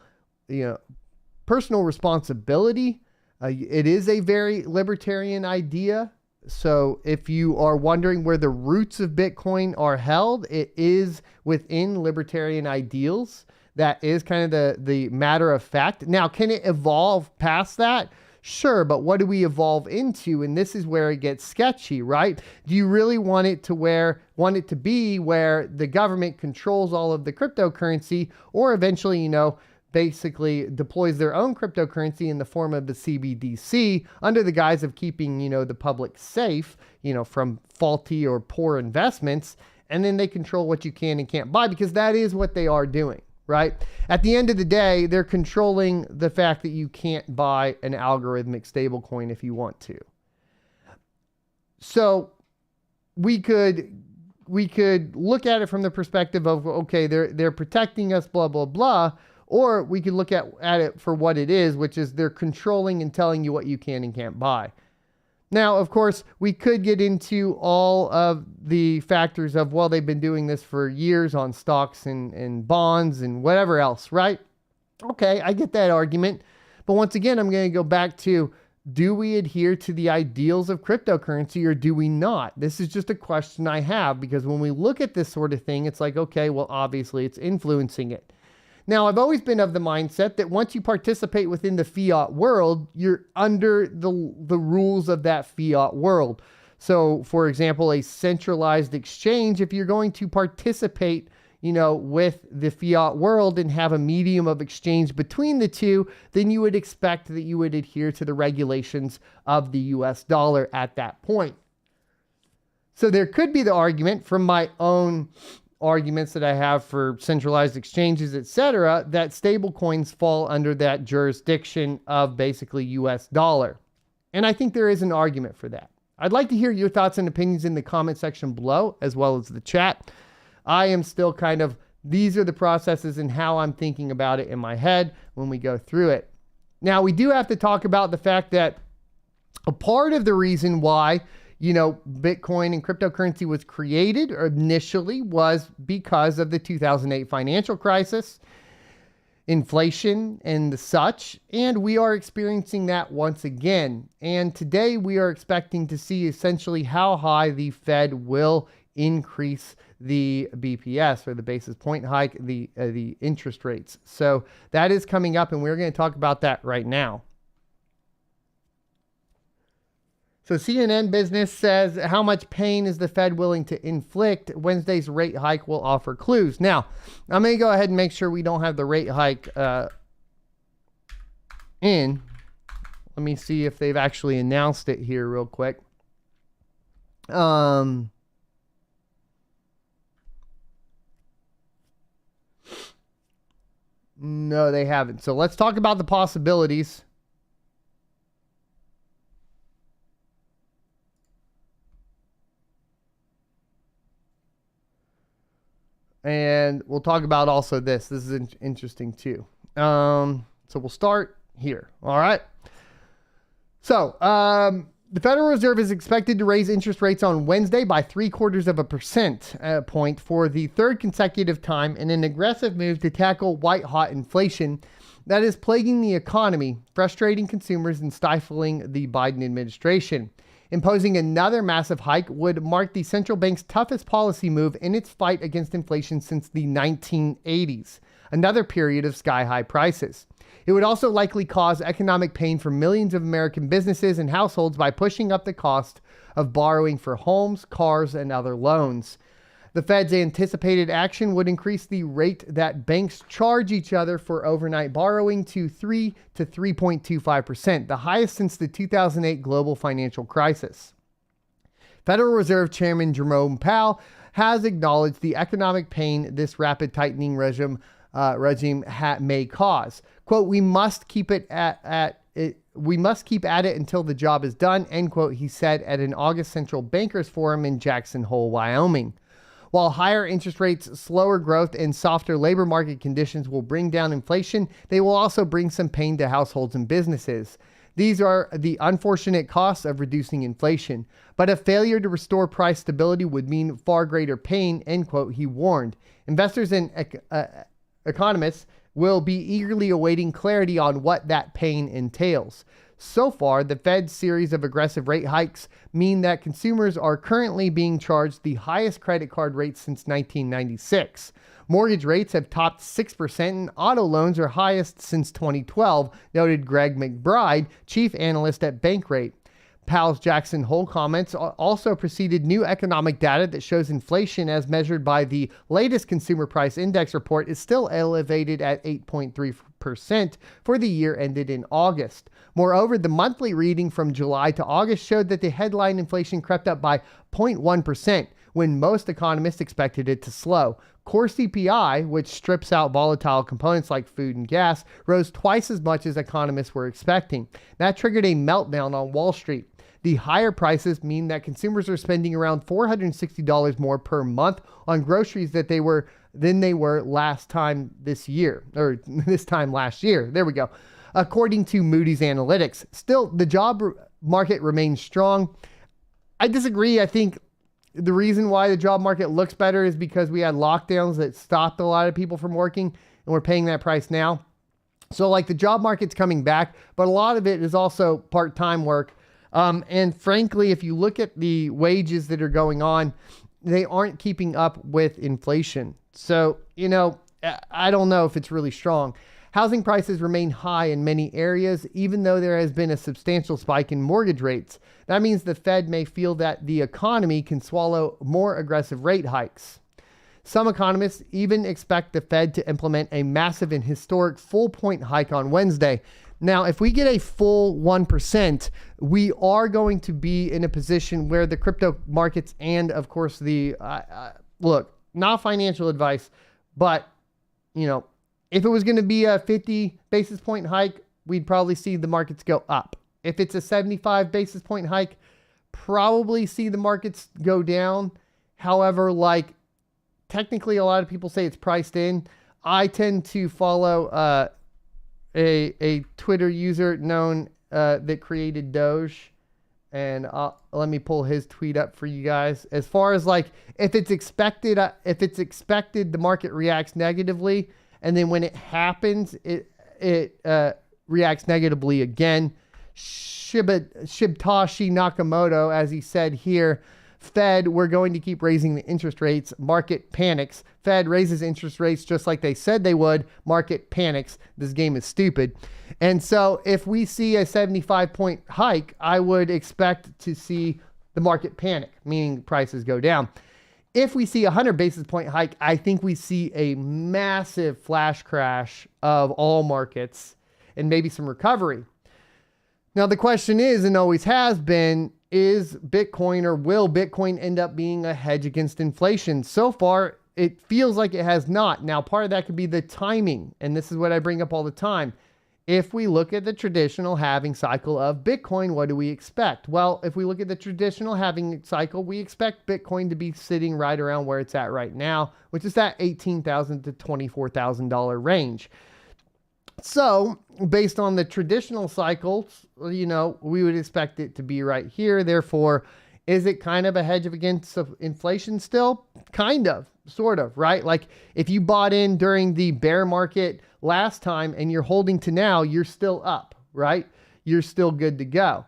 responsibility. It is a very libertarian idea. So if you are wondering where the roots of Bitcoin are held, it is within libertarian ideals. That is kind of the matter of fact. Now, can it evolve past that? Sure, but what do we evolve into? And this is where it gets sketchy, right? Do you really want it to be where the government controls all of the cryptocurrency, or eventually, basically deploys their own cryptocurrency in the form of the CBDC under the guise of keeping, the public safe, from faulty or poor investments, and then they control what you can and can't buy, because that is what they are doing. Right? At the end of the day, they're controlling the fact that you can't buy an algorithmic stablecoin if you want to. So we could look at it from the perspective of, okay, they're protecting us, blah, blah, blah. Or we could look at it for what it is, which is they're controlling and telling you what you can and can't buy. Now, of course, we could get into all of the factors of, well, they've been doing this for years on stocks and bonds and whatever else, right? Okay, I get that argument. But once again, I'm going to go back to, do we adhere to the ideals of cryptocurrency or do we not? This is just a question I have, because when we look at this sort of thing, it's like, okay, well, obviously it's influencing it. Now, I've always been of the mindset that once you participate within the fiat world, you're under the rules of that fiat world. So, for example, a centralized exchange, if you're going to participate, with the fiat world and have a medium of exchange between the two, then you would expect that you would adhere to the regulations of the US dollar at that point. So there could be the argument from my own arguments that I have for centralized exchanges, etc., that stablecoins fall under that jurisdiction of basically US dollar. And I think there is an argument for that. I'd like to hear your thoughts and opinions in the comment section below, as well as the chat. I am still kind of, these are the processes and how I'm thinking about it in my head when we go through it. Now, we do have to talk about the fact that a part of the reason why, you know, Bitcoin and cryptocurrency was created initially was because of the 2008 financial crisis, inflation and such, and we are experiencing that once again. And today we are expecting to see essentially how high the Fed will increase the BPS, or the basis point hike, the interest rates. So that is coming up, and we're going to talk about that right now. So CNN Business says, how much pain is the Fed willing to inflict? Wednesday's rate hike will offer clues. Now, I'm going to go ahead and make sure we don't have the rate hike in. Let me see if they've actually announced it here real quick. No, they haven't. So let's talk about the possibilities. And we'll talk about also this. This is interesting too. So we'll start here. All right. So the Federal Reserve is expected to raise interest rates on Wednesday by 0.75% point for the third consecutive time in an aggressive move to tackle white-hot inflation that is plaguing the economy, frustrating consumers, and stifling the Biden administration. Imposing another massive hike would mark the central bank's toughest policy move in its fight against inflation since the 1980s, another period of sky-high prices. It would also likely cause economic pain for millions of American businesses and households by pushing up the cost of borrowing for homes, cars, and other loans. The Fed's anticipated action would increase the rate that banks charge each other for overnight borrowing to 3 to 3.25%, the highest since the 2008 global financial crisis. Federal Reserve Chairman Jerome Powell has acknowledged the economic pain this rapid tightening regime may cause. Quote, we must keep at it until the job is done, end quote, he said at an August Central Bankers Forum in Jackson Hole, Wyoming. While higher interest rates, slower growth, and softer labor market conditions will bring down inflation, they will also bring some pain to households and businesses. These are the unfortunate costs of reducing inflation. But a failure to restore price stability would mean far greater pain, end quote, he warned. Investors and economists will be eagerly awaiting clarity on what that pain entails. So far, the Fed's series of aggressive rate hikes mean that consumers are currently being charged the highest credit card rates since 1996. Mortgage rates have topped 6% and auto loans are highest since 2012, noted Greg McBride, chief analyst at Bankrate. Powell's Jackson Hole comments also preceded new economic data that shows inflation as measured by the latest Consumer Price Index report is still elevated at 8.3% for the year ended in August. Moreover, the monthly reading from July to August showed that the headline inflation crept up by 0.1% when most economists expected it to slow. Core CPI, which strips out volatile components like food and gas, rose twice as much as economists were expecting. That triggered a meltdown on Wall Street. The higher prices mean that consumers are spending around $460 more per month on groceries than they were last time this year, or this time last year. There we go. According to Moody's Analytics. Still, the job market remains strong. I disagree. I think the reason why the job market looks better is because we had lockdowns that stopped a lot of people from working, and we're paying that price now. So like the job market's coming back, but a lot of it is also part-time work. And frankly, if you look at the wages that are going on, they aren't keeping up with inflation. So, you know, I don't know if it's really strong. Housing prices remain high in many areas, even though there has been a substantial spike in mortgage rates. That means the Fed may feel that the economy can swallow more aggressive rate hikes. Some economists even expect the Fed to implement a massive and historic full point hike on Wednesday. Now, if we get a full 1%, we are going to be in a position where the crypto markets and, of course, look, not financial advice, but, you know, if it was going to be a 50 basis point hike, we'd probably see the markets go up. If it's a 75 basis point hike, probably see the markets go down. However, like, technically a lot of people say it's priced in. I tend to follow a Twitter user known that created Doge, and let me pull his tweet up for you guys. As far as like, if it's expected, the market reacts negatively, and then when it happens, it reacts negatively again. Shibtashi Nakamoto, as he said here, Fed, we're going to keep raising the interest rates. Market panics. Fed raises interest rates just like they said they would. Market panics. This game is stupid. And so if we see a 75-point hike, I would expect to see the market panic, meaning prices go down. If we see a 100 basis point hike, I think we see a massive flash crash of all markets and maybe some recovery. Now, the question is, and always has been, is Bitcoin, or will Bitcoin end up being a hedge against inflation? So far, it feels like it has not. Now, part of that could be the timing, and this is what I bring up all the time. If we look at the traditional halving cycle of Bitcoin, what do we expect? Well, if we look at the traditional halving cycle, we expect Bitcoin to be sitting right around where it's at right now, which is that $18,000 to $24,000 range. So based on the traditional cycles, you know, we would expect it to be right here. Therefore, is it kind of a hedge against inflation still? Kind of, sort of, right? Like if you bought in during the bear market last time and you're holding to now, you're still up, right? You're still good to go.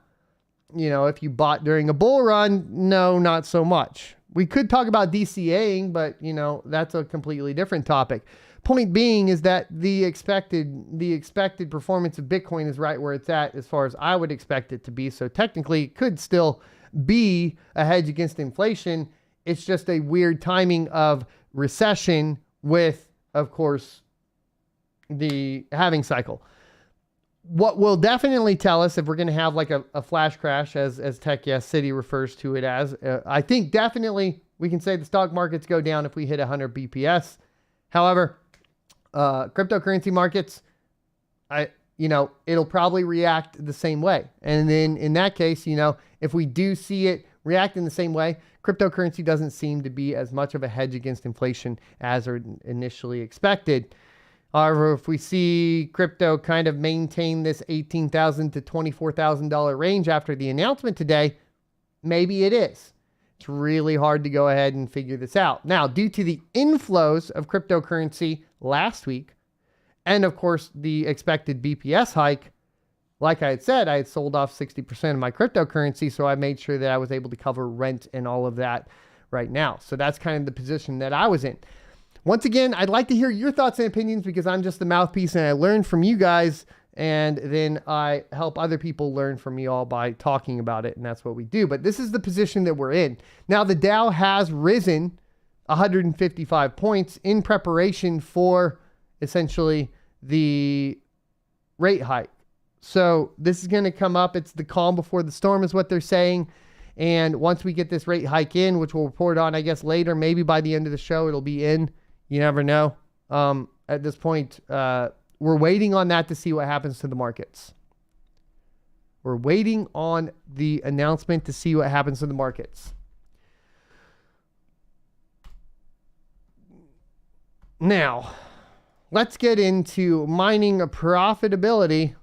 You know, if you bought during a bull run, no, not so much. We could talk about DCAing, but you know, that's a completely different topic. Point being is that the expected performance of Bitcoin is right where it's at as far as I would expect it to be. So technically it could still be a hedge against inflation. It's just a weird timing of recession with, of course, the halving cycle. What will definitely tell us if we're going to have like a flash crash, as Tech Yes City refers to it as, I think definitely we can say the stock markets go down if we hit 100 BPS. However, cryptocurrency markets, it'll probably react the same way. And then in that case, you know, if we do see it react in the same way, cryptocurrency doesn't seem to be as much of a hedge against inflation as initially expected. However, if we see crypto kind of maintain this $18,000 to $24,000 range after the announcement today, maybe it is. It's really hard to go ahead and figure this out. Now, due to the inflows of cryptocurrency last week, and of course the expected BPS hike, like I had said, I had sold off 60% of my cryptocurrency, so I made sure that I was able to cover rent and all of that right now. So that's kind of the position that I was in. Once again, I'd like to hear your thoughts and opinions because I'm just the mouthpiece and I learn from you guys, and then I help other people learn from you all by talking about it, and that's what we do. But this is the position that we're in. Now, the Dow has risen 155 points in preparation for essentially the rate hike. So this is going to come up. It's the calm before the storm is what they're saying. And once we get this rate hike in, which we'll report on, I guess, later, maybe by the end of the show, it'll be in. You never know. At this point, we're waiting on that to see what happens to the markets. We're waiting on the announcement to see what happens to the markets. Now, let's get into mining profitability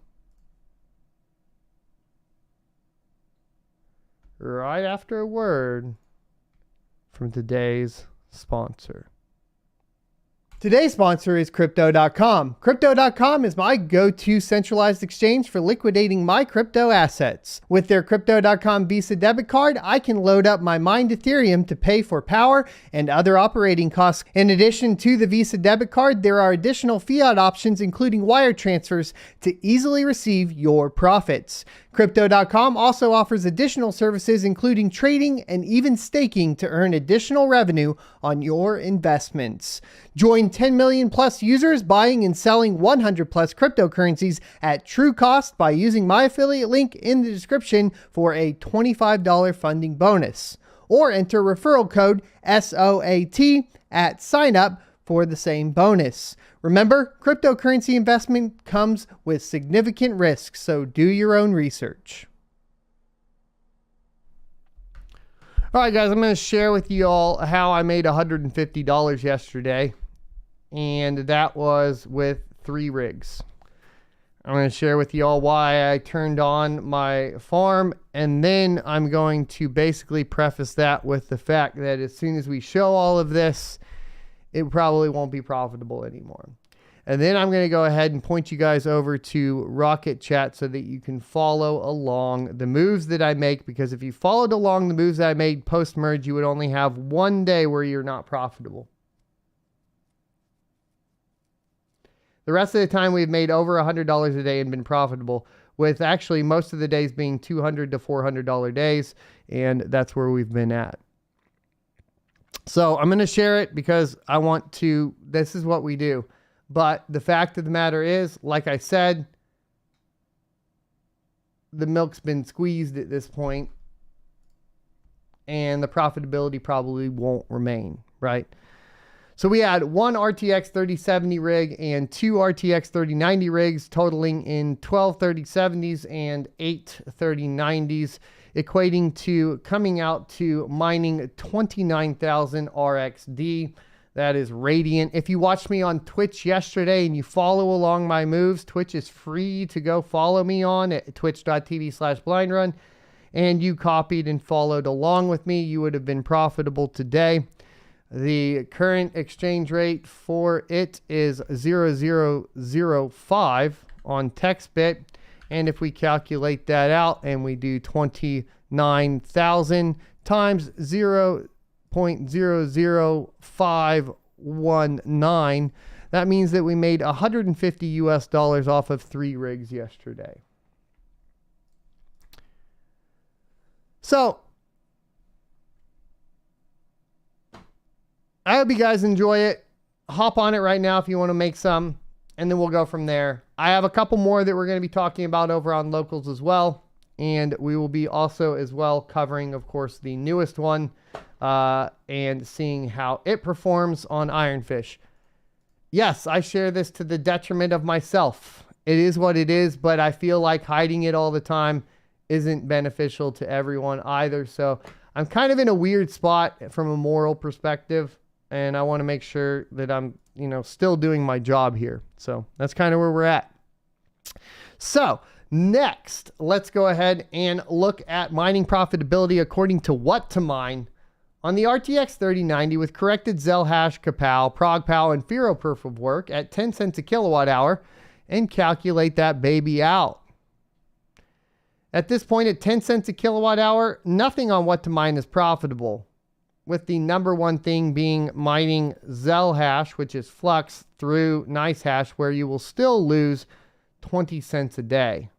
right after a word from today's sponsor. Today's sponsor is Crypto.com. Crypto.com is my go-to centralized exchange for liquidating my crypto assets. With their Crypto.com Visa debit card, I can load up my mined Ethereum to pay for power and other operating costs. In addition to the Visa debit card, there are additional fiat options, including wire transfers, to easily receive your profits. Crypto.com also offers additional services, including trading and even staking, to earn additional revenue on your investments. Join 10 million plus users buying and selling 100 plus cryptocurrencies at true cost by using my affiliate link in the description for a $25 funding bonus. or enter referral code SOAT at sign up for the same bonus. Remember, cryptocurrency investment comes with significant risks, so do your own research. All right, guys, I'm going to share with you all how I made $150 yesterday, and that was with 3 rigs. I'm going to share with you all why I turned on my farm, and then I'm going to basically preface that with the fact that as soon as we show all of this, it probably won't be profitable anymore. And then I'm going to go ahead and point you guys over to Rocket Chat so that you can follow along the moves that I make, because if you followed along the moves that I made post-merge, you would only have one day where you're not profitable. The rest of the time, we've made over $100 a day and been profitable, with actually most of the days being $200 to $400 days, and that's where we've been at. So I'm going to share it because I want to, this is what we do. But the fact of the matter is, like I said, the milk's been squeezed at this point, and the profitability probably won't remain, right? So we had 1 RTX 3070 rig and 2 RTX 3090 rigs, totaling in 12 3070s and 8 3090s, equating to coming out to mining 29,000 RXD. That is radiant. If you watched me on Twitch yesterday and you follow along my moves, Twitch is free to go follow me on at twitch.tv/blindrun, and you copied and followed along with me, you would have been profitable today. The current exchange rate for it is 0.0005 on TextBit. And if we calculate that out and we do 29,000 times 0.000519, that means that we made $150 off of 3 rigs yesterday. So I hope you guys enjoy it. Hop on it right now if you want to make some, and then we'll go from there. I have a couple more that we're going to be talking about over on Locals as well. And we will be also as well covering, of course, the newest one and seeing how it performs on Ironfish. Yes, I share this to the detriment of myself. It is what it is, but I feel like hiding it all the time isn't beneficial to everyone either. So I'm kind of in a weird spot from a moral perspective, and I want to make sure that I'm, still doing my job here. So that's kind of where we're at. So next, let's go ahead and look at mining profitability according to what to mine on the RTX 3090 with corrected ZIL hash, Kapow, ProgPow, and Firo proof of work at 10 cents a kilowatt hour, and calculate that baby out. At this point, at 10 cents a kilowatt hour, nothing on what to mine is profitable, with the number one thing being mining ZIL hash, which is Flux, through Nice Hash, where you will still lose 20 cents a day.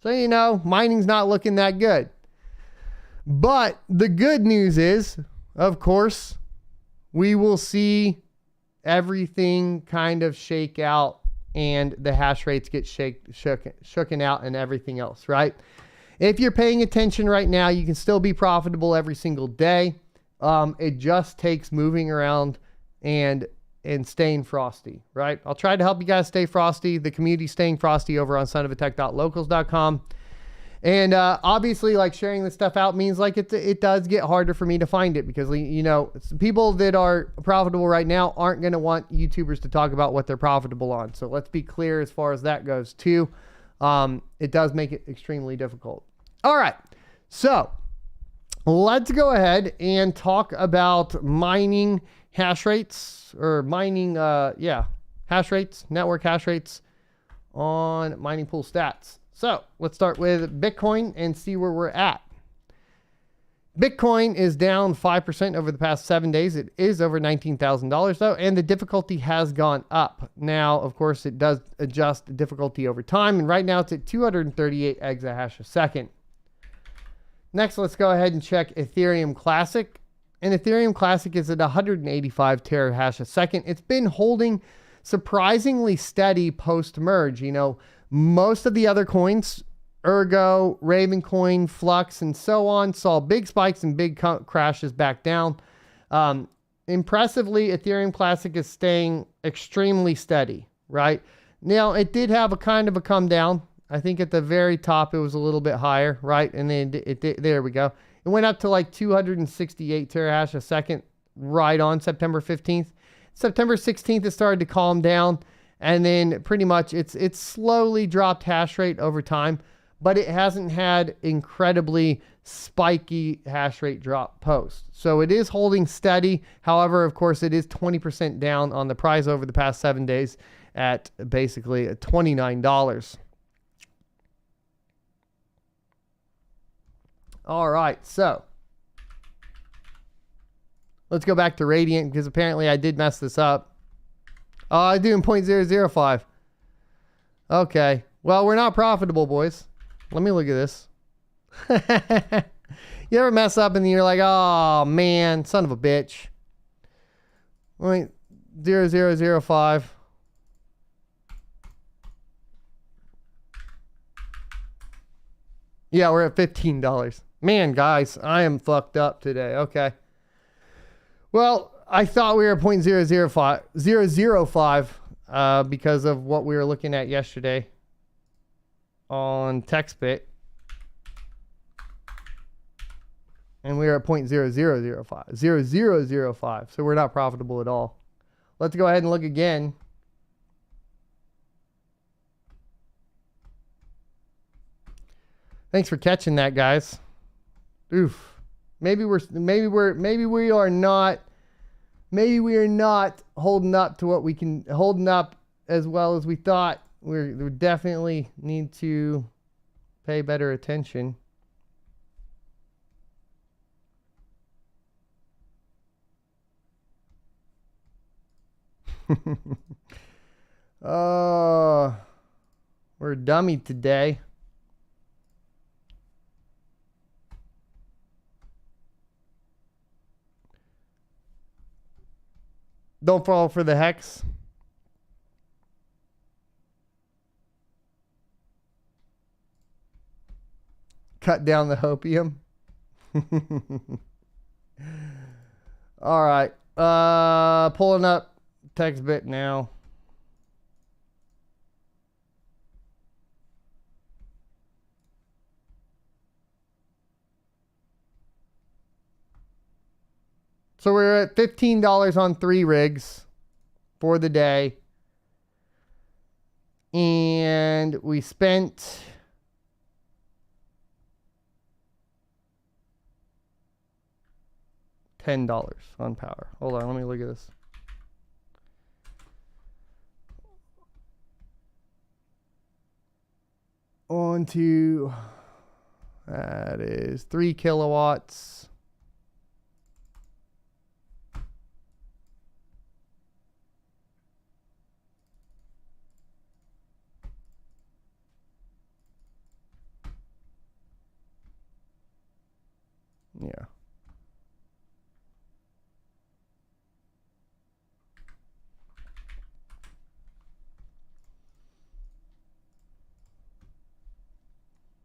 So, mining's not looking that good. But the good news is, of course, we will see everything kind of shake out and the hash rates get shooken out and everything else, right? If you're paying attention right now, you can still be profitable every single day. It just takes moving around and staying frosty, right? I'll try to help you guys stay frosty. The community's staying frosty over on sonofatech.locals.com. And obviously, like, sharing this stuff out means like it does get harder for me to find it, because people that are profitable right now aren't going to want YouTubers to talk about what they're profitable on. So let's be clear as far as that goes too. It does make it extremely difficult. All right, so let's go ahead and talk about mining hash rates, or mining hash rates, network hash rates on Mining Pool Stats. So let's start with Bitcoin and see where we're at. Bitcoin is down 5% over the past 7 days. It is over $19,000 though, and the difficulty has gone up. Now, of course, it does adjust the difficulty over time, and right now it's at 238 exahash a second. Next, let's go ahead and check Ethereum Classic. And Ethereum Classic is at 185 terahash a second. It's been holding surprisingly steady post-merge. Most of the other coins, Ergo, Ravencoin, Flux, and so on, saw big spikes and big crashes back down. Impressively, Ethereum Classic is staying extremely steady, right? Now, it did have a kind of a come down. I think at the very top, it was a little bit higher, right? And then there we go. It went up to like 268 terahash a second right on September 15th. September 16th, it started to calm down. And then pretty much it's slowly dropped hash rate over time, but it hasn't had incredibly spiky hash rate drop post. So it is holding steady. However, of course, it is 20% down on the price over the past 7 days at basically $29. All right, so let's go back to Radiant because apparently I did mess this up. Oh, I do in 0.005. Okay. Well, we're not profitable, boys. Let me look at this. You ever mess up and you're like, oh, man, son of a bitch. 0.0005. Yeah, we're at $15. Man, guys, I am fucked up today. Okay. Well, I thought we were at 0.005 because of what we were looking at yesterday on TextBit. And we were at 0.0005. So we're not profitable at all. Let's go ahead and look again. Thanks for catching that, guys. Oof. Maybe we are not holding up to what we can, holding up as well as we thought. We definitely need to pay better attention. We're a dummy today. Don't fall for the hex. Cut down the hopium. All right. Pulling up TextBit now. So we're at $15 on 3 rigs for the day. And we spent $10 on power. Hold on, let me look at this. On to, that is 3 kilowatts. Yeah.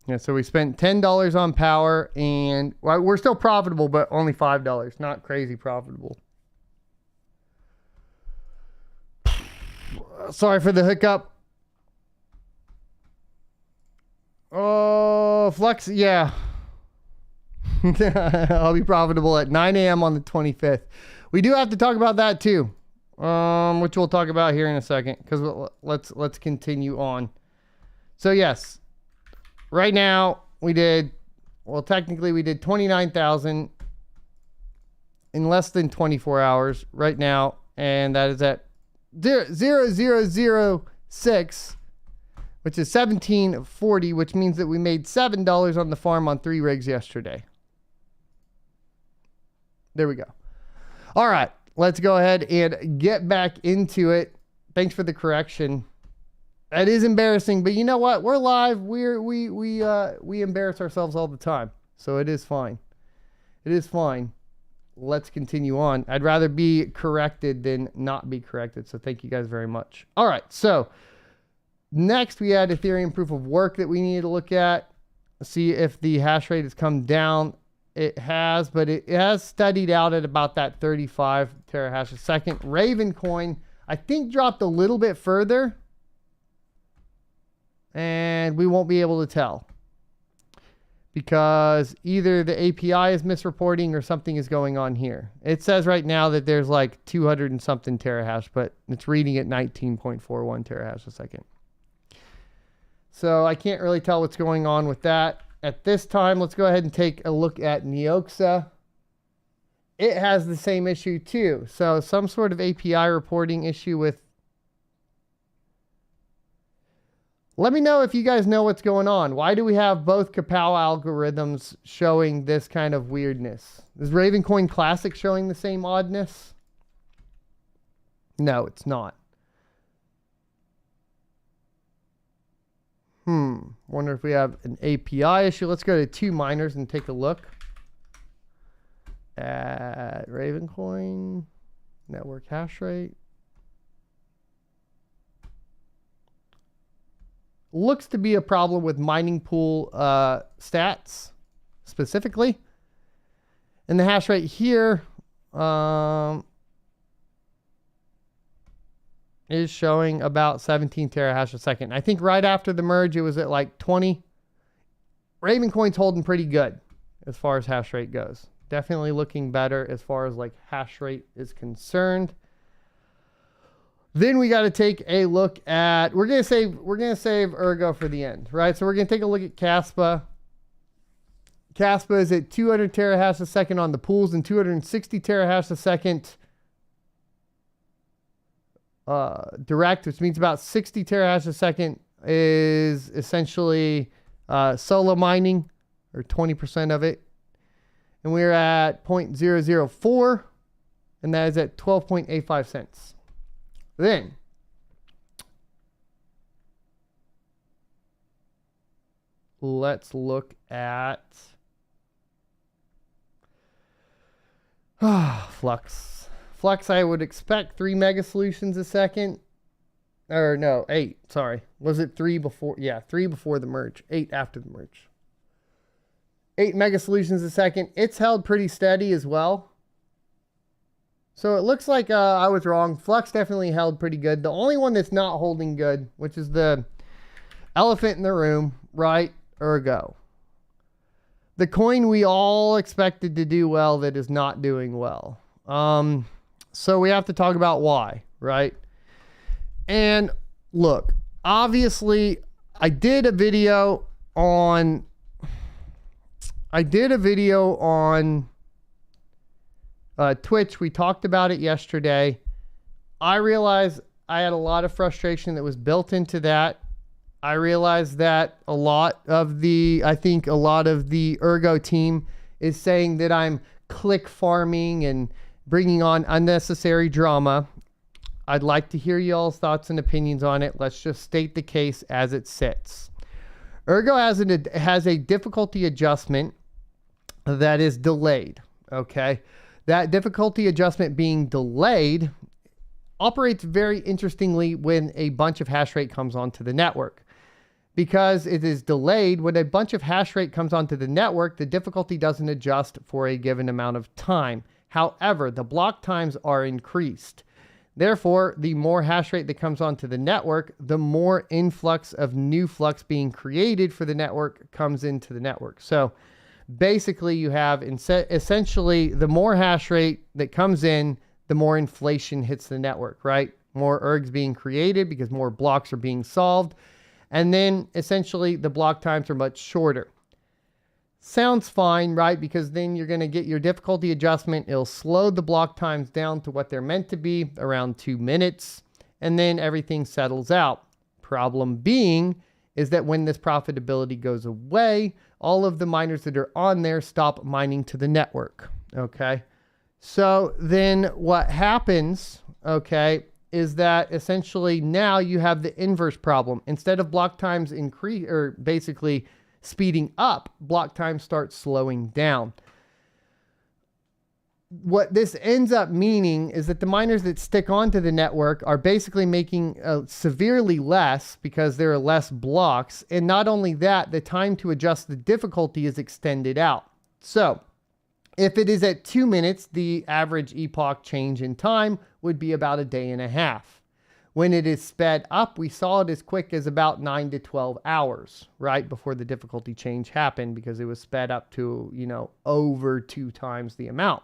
Yeah, so we spent $10 on power, and well, we're still profitable, but only $5. Not crazy profitable. Sorry for the hiccup. Oh, Flux, yeah. I'll be profitable at 9 a.m. on the 25th. We do have to talk about that too, which we'll talk about here in a second, because let's continue on. So yes, right now we did, well, technically we did 29,000 in less than 24 hours right now, and that is at 0.0006, which is 1740, which means that we made $7 on the farm on 3 rigs yesterday. There we go. All right, let's go ahead and get back into it. Thanks for the correction. That is embarrassing, but you know what? We're live. We embarrass ourselves all the time, so it is fine. It is fine. Let's continue on. I'd rather be corrected than not be corrected. So thank you guys very much. All right, so Next, we had Ethereum proof of work that we needed to look at. See if the hash rate has come down. It has, but it has studied out at about that 35 terahash a second. Ravencoin, I think, dropped a little bit further, and we won't be able to tell because either the API is misreporting or something is going on here. It says right now that there's like 200 and something terahash, but it's reading at 19.41 terahash a second. So I can't really tell what's going on with that. At this time, let's go ahead and take a look at Neoxa. It has the same issue too. So some sort of API reporting issue with... Let me know if you guys know what's going on. Why do we have both Kapow algorithms showing this kind of weirdness? Is Ravencoin Classic showing the same oddness? No, it's not. Wonder if we have an API issue. Let's go to 2 miners and take a look at Ravencoin network hash rate. Looks to be a problem with mining pool stats specifically. And the hash rate here is showing about 17 terahash a second. I think right after the merge, it was at like 20. Ravencoin's holding pretty good as far as hash rate goes. Definitely looking better as far as like hash rate is concerned. Then we got to take a look at, we're going to save Ergo for the end, right? So we're going to take a look at Kaspa. Kaspa is at 200 terahash a second on the pools and 260 terahash a second direct, which means about 60 terahash a second is essentially solo mining, or 20% of it. And we're at 0.004, and that is at 12.85 cents. Then let's look at Flux. Flux, I would expect 3 mega solutions a second. Or no, 8. Sorry. Was it 3 before? Yeah, 3 before the merge. 8 after the merge. 8 mega solutions a second. It's held pretty steady as well. So it looks like I was wrong. Flux definitely held pretty good. The only one that's not holding good, which is the elephant in the room, right? Ergo. The coin we all expected to do well that is not doing well. So we have to talk about why, right? And look, obviously I did a video on Twitch. We talked about it yesterday. I realized I had a lot of frustration that was built into that. I realized that a lot of the Ergo team is saying that I'm click farming and bringing on unnecessary drama. I'd like to hear y'all's thoughts and opinions on it. Let's just state the case as it sits. Ergo has a difficulty adjustment that is delayed, okay? That difficulty adjustment being delayed operates very interestingly when a bunch of hash rate comes onto the network. Because it is delayed, when a bunch of hash rate comes onto the network, the difficulty doesn't adjust for a given amount of time. However, the block times are increased. Therefore, the more hash rate that comes onto the network, the more influx of new flux being created for the network comes into the network. So basically you have essentially the more hash rate that comes in, the more inflation hits the network, right? More ergs being created because more blocks are being solved. And then essentially the block times are much shorter. Sounds fine, right? Because then you're going to get your difficulty adjustment. It'll slow the block times down to what they're meant to be, around 2 minutes. And then everything settles out. Problem being is that when this profitability goes away, all of the miners that are on there stop mining to the network. Okay. So then what happens, okay, is that essentially now you have the inverse problem. Instead of block times increase, or basically speeding up, block time starts slowing down. what this ends up meaning is that the miners that stick onto the network are basically making severely less because there are less blocks. And not only that, the time to adjust the difficulty is extended out. So if it is at 2 minutes, the average epoch change in time would be about a day and a half. When it is sped up, we saw it as quick as about 9 to 12 hours, right? Before the difficulty change happened, because it was sped up to, over 2 times the amount.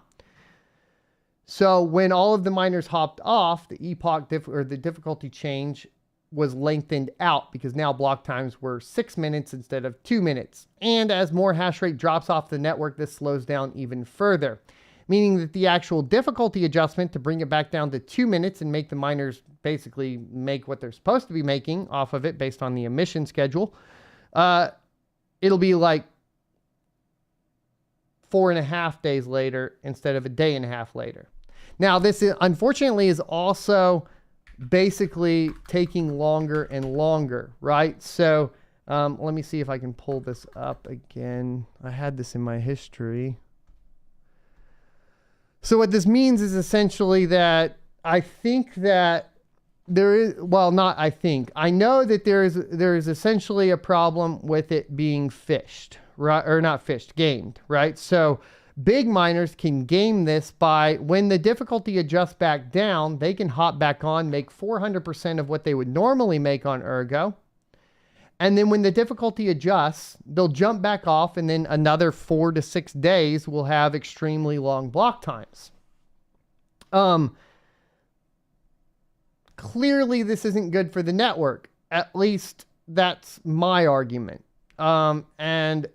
So when all of the miners hopped off, the epoch or the difficulty change was lengthened out, because now block times were 6 minutes instead of 2 minutes. And as more hash rate drops off the network, this slows down even further, meaning that the actual difficulty adjustment to bring it back down to 2 minutes and make the miners basically make what they're supposed to be making off of it based on the emission schedule, it'll be like 4.5 days later instead of a day and a half later. Now, this is, unfortunately, is also basically taking longer and longer, right? So let me see if I can pull this up again. I had this in my history. So what this means is essentially that I think that there is, well, not I think, I know that there is essentially a problem with it being fished, right? Or not fished, gamed, right? So big miners can game this by, when the difficulty adjusts back down, they can hop back on, make 400% of what they would normally make on Ergo. And then when the difficulty adjusts, they'll jump back off, and then another 4 to 6 days will have extremely long block times. Clearly, this isn't good for the network. At least that's my argument. And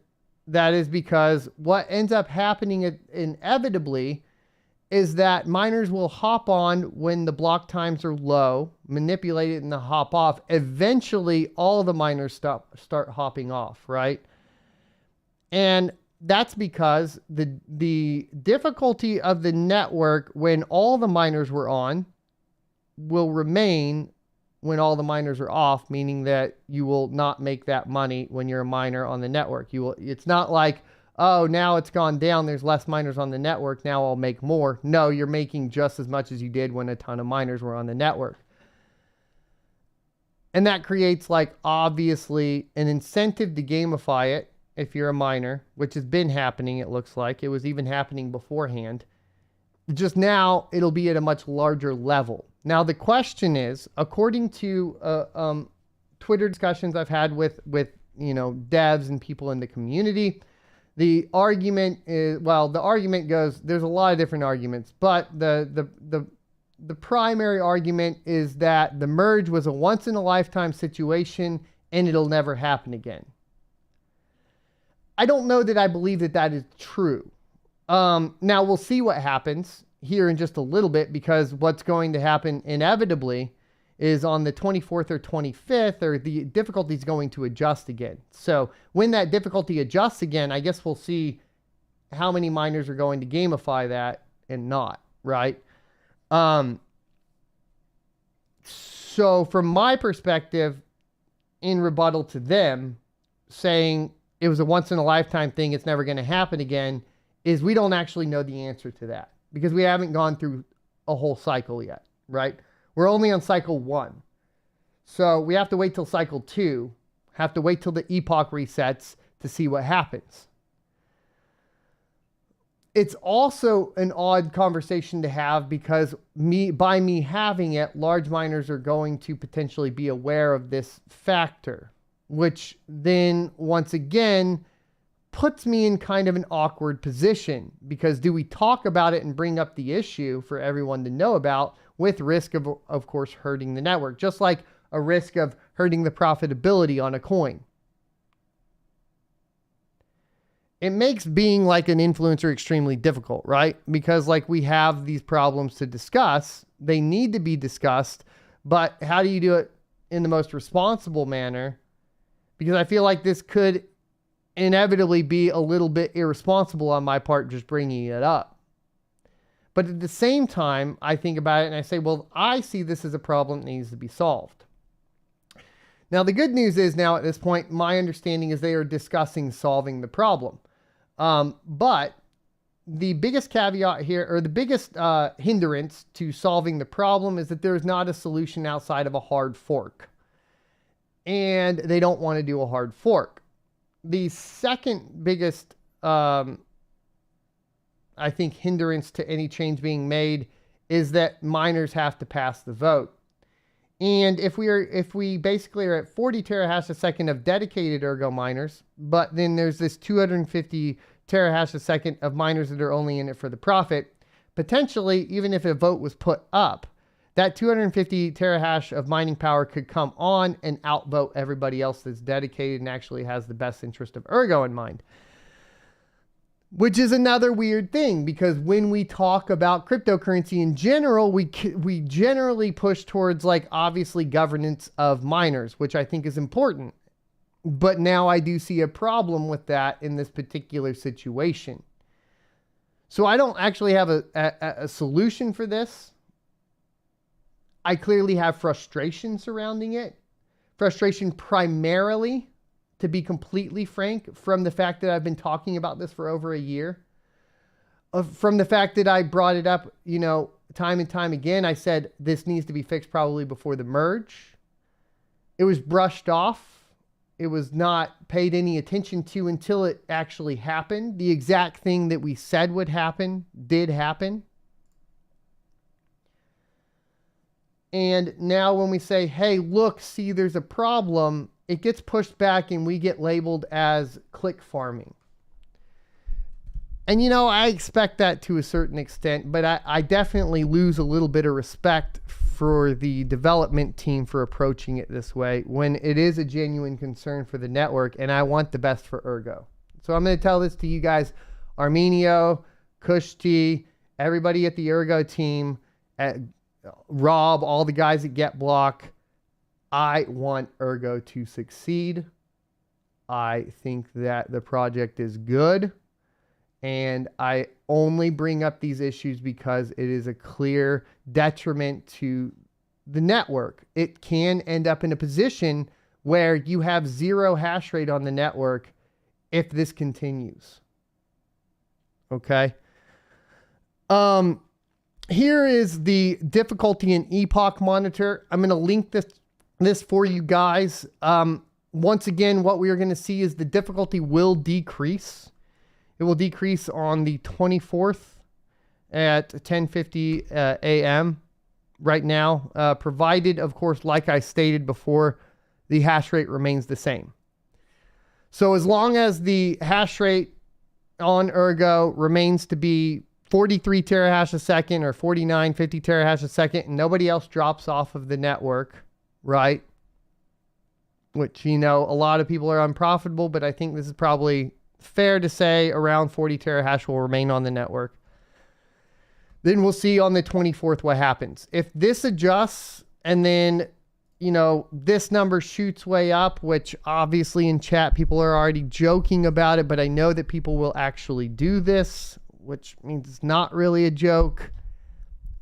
that is because what ends up happening inevitably is that miners will hop on when the block times are low, manipulate it, and then hop off. Eventually, all the miners start hopping off, right? And that's because the difficulty of the network when all the miners were on will remain when all the miners are off, meaning that you will not make that money when you're a miner on the network. It's not like, oh, now it's gone down, there's less miners on the network, now I'll make more. No, you're making just as much as you did when a ton of miners were on the network. And that creates, like, obviously an incentive to gamify it if you're a miner, which has been happening, it looks like. It was even happening beforehand. Just now, it'll be at a much larger level. Now, the question is, according to Twitter discussions I've had with devs and people in the community, the argument is, well, the argument goes, there's a lot of different arguments, but the primary argument is that the merge was a once-in-a-lifetime situation and it'll never happen again. I don't know that I believe that that is true. Now, we'll see what happens here in just a little bit, because what's going to happen inevitably is on the 24th or 25th, or the difficulty is going to adjust again. So when that difficulty adjusts again, I guess we'll see how many miners are going to gamify that and not, right? So from my perspective, in rebuttal to them saying it was a once in a lifetime thing, it's never going to happen again, is we don't actually know the answer to that, because we haven't gone through a whole cycle yet, right? We're only on cycle 1. So we have to wait till cycle 2, have to wait till the epoch resets to see what happens. It's also an odd conversation to have, because by me having it, large miners are going to potentially be aware of this factor, which then once again puts me in kind of an awkward position, because do we talk about it and bring up the issue for everyone to know about, with risk of course, hurting the network, just like a risk of hurting the profitability on a coin? It makes being like an influencer extremely difficult, right? Because like we have these problems to discuss, they need to be discussed, but how do you do it in the most responsible manner? Because I feel like this could inevitably be a little bit irresponsible on my part just bringing it up. But at the same time, I think about it and I say, well, I see this as a problem that needs to be solved. Now, the good news is now at this point, my understanding is they are discussing solving the problem. But the biggest caveat here, or the biggest hindrance to solving the problem, is that there's not a solution outside of a hard fork. And they don't want to do a hard fork. The second biggest, I think, hindrance to any change being made is that miners have to pass the vote. And if we basically are at 40 terahash a second of dedicated Ergo miners, but then there's this 250 terahash a second of miners that are only in it for the profit, potentially, even if a vote was put up, that 250 terahash of mining power could come on and outvote everybody else that's dedicated and actually has the best interest of Ergo in mind. Which is another weird thing, because when we talk about cryptocurrency in general, we generally push towards, like, obviously governance of miners, which I think is important. But now I do see a problem with that in this particular situation. So I don't actually have a solution for this. I clearly have frustration surrounding it. Frustration primarily, to be completely frank, from the fact that I've been talking about this for over a year. From the fact that I brought it up, you know, time and time again. I said this needs to be fixed probably before the merge. It was brushed off. It was not paid any attention to until it actually happened. The exact thing that we said would happen did happen. And now when we say, hey, look, see, there's a problem, it gets pushed back and we get labeled as click farming. And, you know, I expect that to a certain extent, but I definitely lose a little bit of respect for the development team for approaching it this way when it is a genuine concern for the network, and I want the best for Ergo. So I'm going to tell this to you guys, Armenio, Kushti, everybody at the Ergo team, Rob, all the guys at GetBlock. I want Ergo to succeed. I think that the project is good. And I only bring up these issues because it is a clear detriment to the network. It can end up in a position where you have zero hash rate on the network if this continues. Okay. Here is the difficulty in Epoch Monitor. I'm going to link this for you guys. Once again, what we are going to see is the difficulty will decrease. It will decrease on the 24th at 10:50 a.m. right now, provided, of course, like I stated before, the hash rate remains the same. So as long as the hash rate on Ergo remains to be 43 terahash a second or 49, 50 terahash a second, and nobody else drops off of the network, right? Which, you know, a lot of people are unprofitable, but I think this is probably fair to say around 40 terahash will remain on the network. Then we'll see on the 24th what happens. If this adjusts and then, you know, this number shoots way up, which obviously in chat people are already joking about it, but I know that people will actually do this, which means it's not really a joke.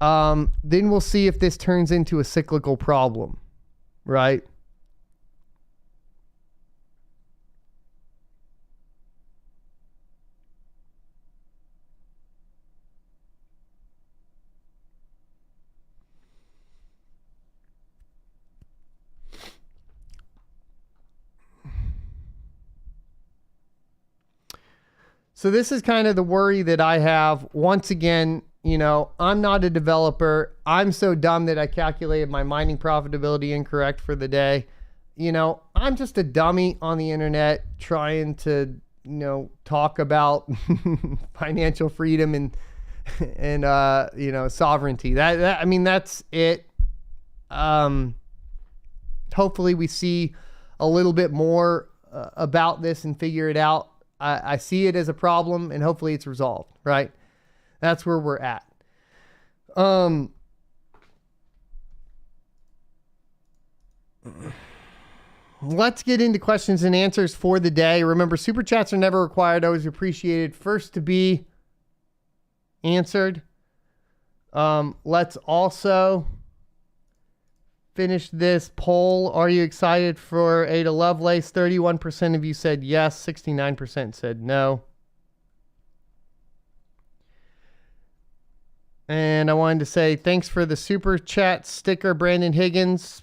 Then we'll see if this turns into a cyclical problem, right? So this is kind of the worry that I have. Once again, you know, I'm not a developer. I'm so dumb that I calculated my mining profitability incorrect for the day. You know, I'm just a dummy on the internet trying to, you know, talk about financial freedom and you know, sovereignty. I mean, that's it. Hopefully we see a little bit more about this and figure it out. I see it as a problem and hopefully it's resolved, right? That's where we're at. Let's get into questions and answers for the day. Remember, super chats are never required. Always appreciated. First to be answered. Let's also finish this poll. Are you excited for Ada Lovelace? 31% of you said yes. 69% said no. And I wanted to say thanks for the super chat sticker, Brandon Higgins,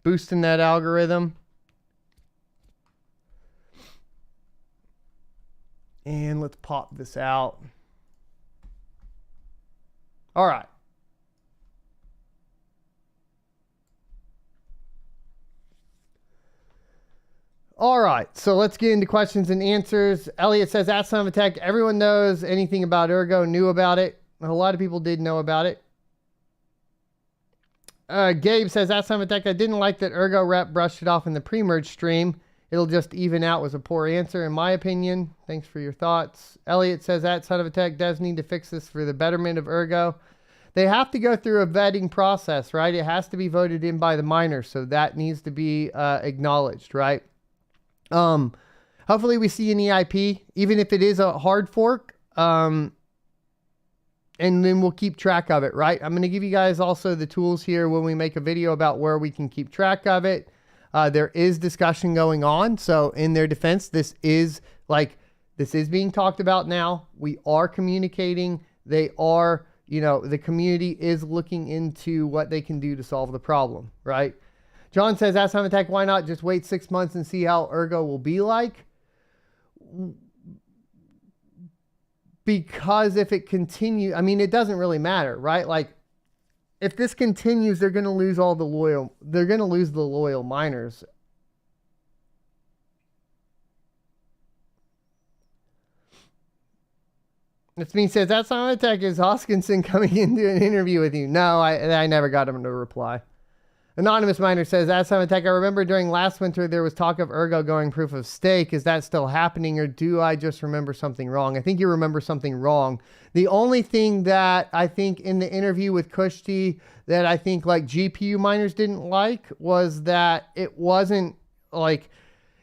boosting that algorithm. And let's pop this out. All right. All right, so let's get into questions and answers. Elliot says, at Son of a Tech, everyone knows anything about Ergo, knew about it. A lot of people did know about it. Gabe says, at Son of a Tech, I didn't like that Ergo rep brushed it off in the pre-merge stream. It'll just even out was a poor answer, in my opinion. Thanks for your thoughts. Elliot says, at Son of a Tech does need to fix this for the betterment of Ergo. They have to go through a vetting process, right? It has to be voted in by the miners, so that needs to be acknowledged, right? Hopefully we see an EIP, even if it is a hard fork. And then we'll keep track of it, right? I'm going to give you guys also the tools here when we make a video about where we can keep track of it. There is discussion going on. So in their defense, this is being talked about now. We are communicating. They are, the community is looking into what they can do to solve the problem, right? John says, ask Time Attack, why not just wait 6 months and see how Ergo will be like? Because if it continues, it doesn't really matter, right? Like, if this continues, they're going to lose the loyal miners. This means says, that's Time Attack, is Hoskinson coming into an interview with you? No, I never got him to reply. Anonymous Miner says, as Time Attack, I remember during last winter there was talk of Ergo going proof of stake. Is that still happening, or do I just remember something wrong? I think you remember something wrong. The only thing that I think in the interview with Kushti that I think like GPU miners didn't like was that it wasn't like,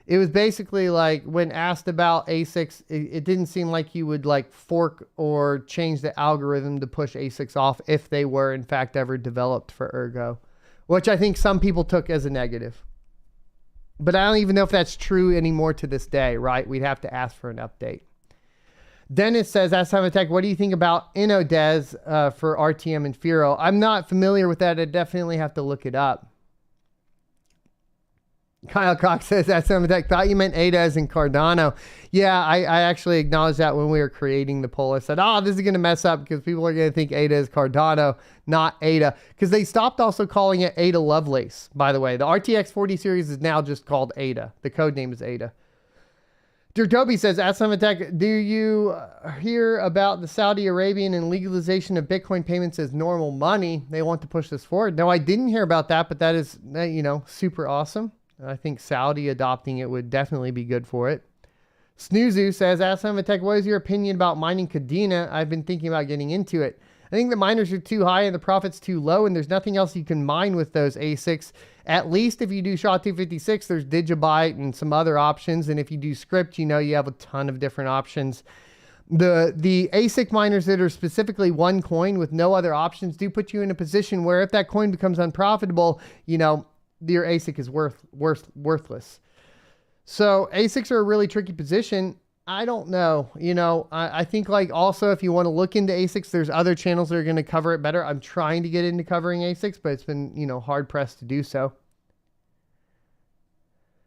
it was basically like when asked about ASICs, it didn't seem like you would like fork or change the algorithm to push ASICs off if they were in fact ever developed for Ergo, which I think some people took as a negative. But I don't even know if that's true anymore to this day, right? We'd have to ask for an update. Dennis says, ask Time Attack, what do you think about InnoDes for RTM and Firo? I'm not familiar with that. I definitely have to look it up. Kyle Cox says, ask Time Attack, thought you meant ADAs and Cardano. Yeah, I actually acknowledged that when we were creating the poll. I said, this is going to mess up because people are going to think ADA is Cardano, not ADA. Because they stopped also calling it ADA Lovelace, by the way. The RTX 40 series is now just called ADA. The code name is ADA. Dertobi says, ask Time Attack, do you hear about the Saudi Arabian and legalization of Bitcoin payments as normal money? They want to push this forward. No, I didn't hear about that, but that is, super awesome. I think Saudi adopting it would definitely be good for it. Snoozu says, ask Time Attack, what is your opinion about mining Kadena? I've been thinking about getting into it. I think the miners are too high and the profits too low, and there's nothing else you can mine with those ASICs. At least if you do SHA-256, there's Digibyte and some other options. And if you do Script, you have a ton of different options. The ASIC miners that are specifically one coin with no other options do put you in a position where if that coin becomes unprofitable, your ASIC is worthless. So ASICs are a really tricky position. I don't know. I think like also if you want to look into ASICs, there's other channels that are going to cover it better. I'm trying to get into covering ASICs, but it's been, hard pressed to do so.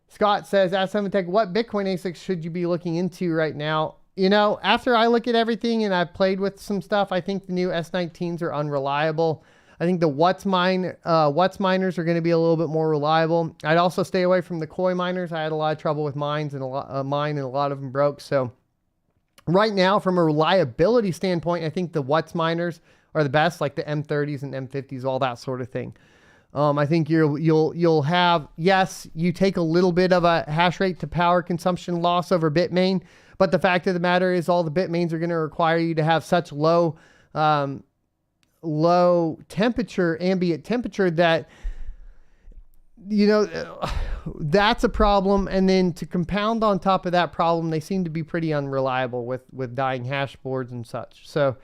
Scott says, ask Time Attack, what Bitcoin ASICs should you be looking into right now? After I look at everything and I've played with some stuff, I think the new S19s are unreliable. I think the What's miners are going to be a little bit more reliable. I'd also stay away from the Koi miners. I had a lot of trouble with mine and a lot of them broke. So right now, from a reliability standpoint, I think the What's miners are the best, like the M30s and M50s, all that sort of thing. I think you'll have, yes, you take a little bit of a hash rate to power consumption loss over Bitmain, but the fact of the matter is all the Bitmains are going to require you to have such low temperature, ambient temperature that, that's a problem. And then to compound on top of that problem, they seem to be pretty unreliable with dying hash boards and such. So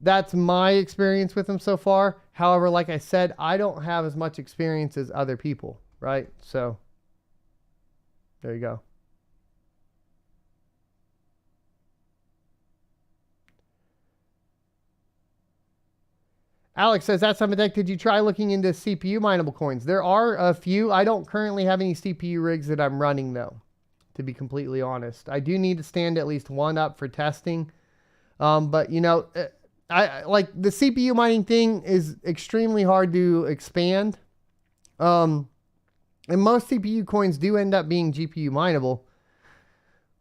that's my experience with them so far. However, like I said, I don't have as much experience as other people, right? So there you go. Alex says, that's something that, did you try looking into CPU mineable coins? There are a few. I don't currently have any CPU rigs that I'm running though, to be completely honest. I do need to stand at least one up for testing. But you know, I like the CPU mining thing is extremely hard to expand. And most CPU coins do end up being GPU mineable,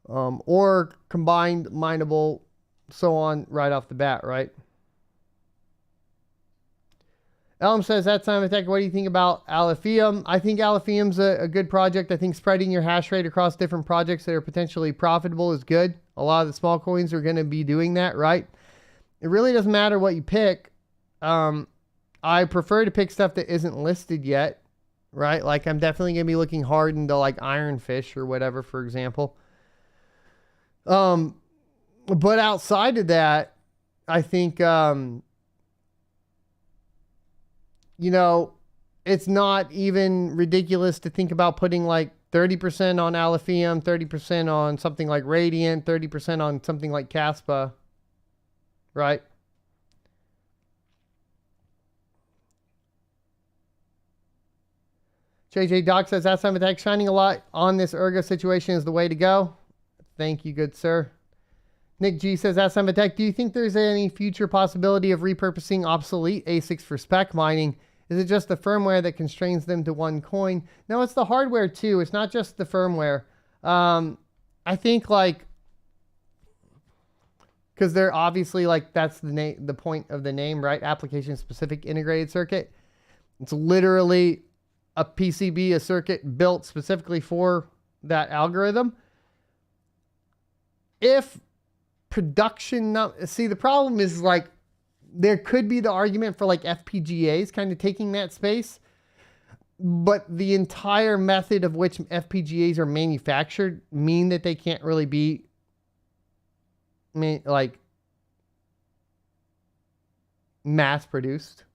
or combined mineable, so on right off the bat, right? Elm says, that's Simon Tech. What do you think about Aliphium? I think Aliphium's a good project. I think spreading your hash rate across different projects that are potentially profitable is good. A lot of the small coins are going to be doing that, right? It really doesn't matter what you pick. I prefer to pick stuff that isn't listed yet, right? Like I'm definitely going to be looking hard into like Ironfish or whatever, for example. But outside of that, I think, you know, it's not even ridiculous to think about putting like 30% on Aliphium, 30% on something like Radiant, 30% on something like Caspa, right? JJ Doc says, that's Simon Tech. Shining a light on this Ergo situation is the way to go. Thank you, good sir. Nick G says, that's Simon Tech. Do you think there's any future possibility of repurposing obsolete ASICs for spec mining? Is it just the firmware that constrains them to one coin? No, it's the hardware too. It's not just the firmware. I think like, because they're obviously like, that's the point of the name, right? Application specific integrated circuit. It's literally a PCB, a circuit built specifically for that algorithm. If production, see, the problem is like, there could be the argument for like FPGAs kind of taking that space, but the entire method of which FPGAs are manufactured mean that they can't really be like mass produced.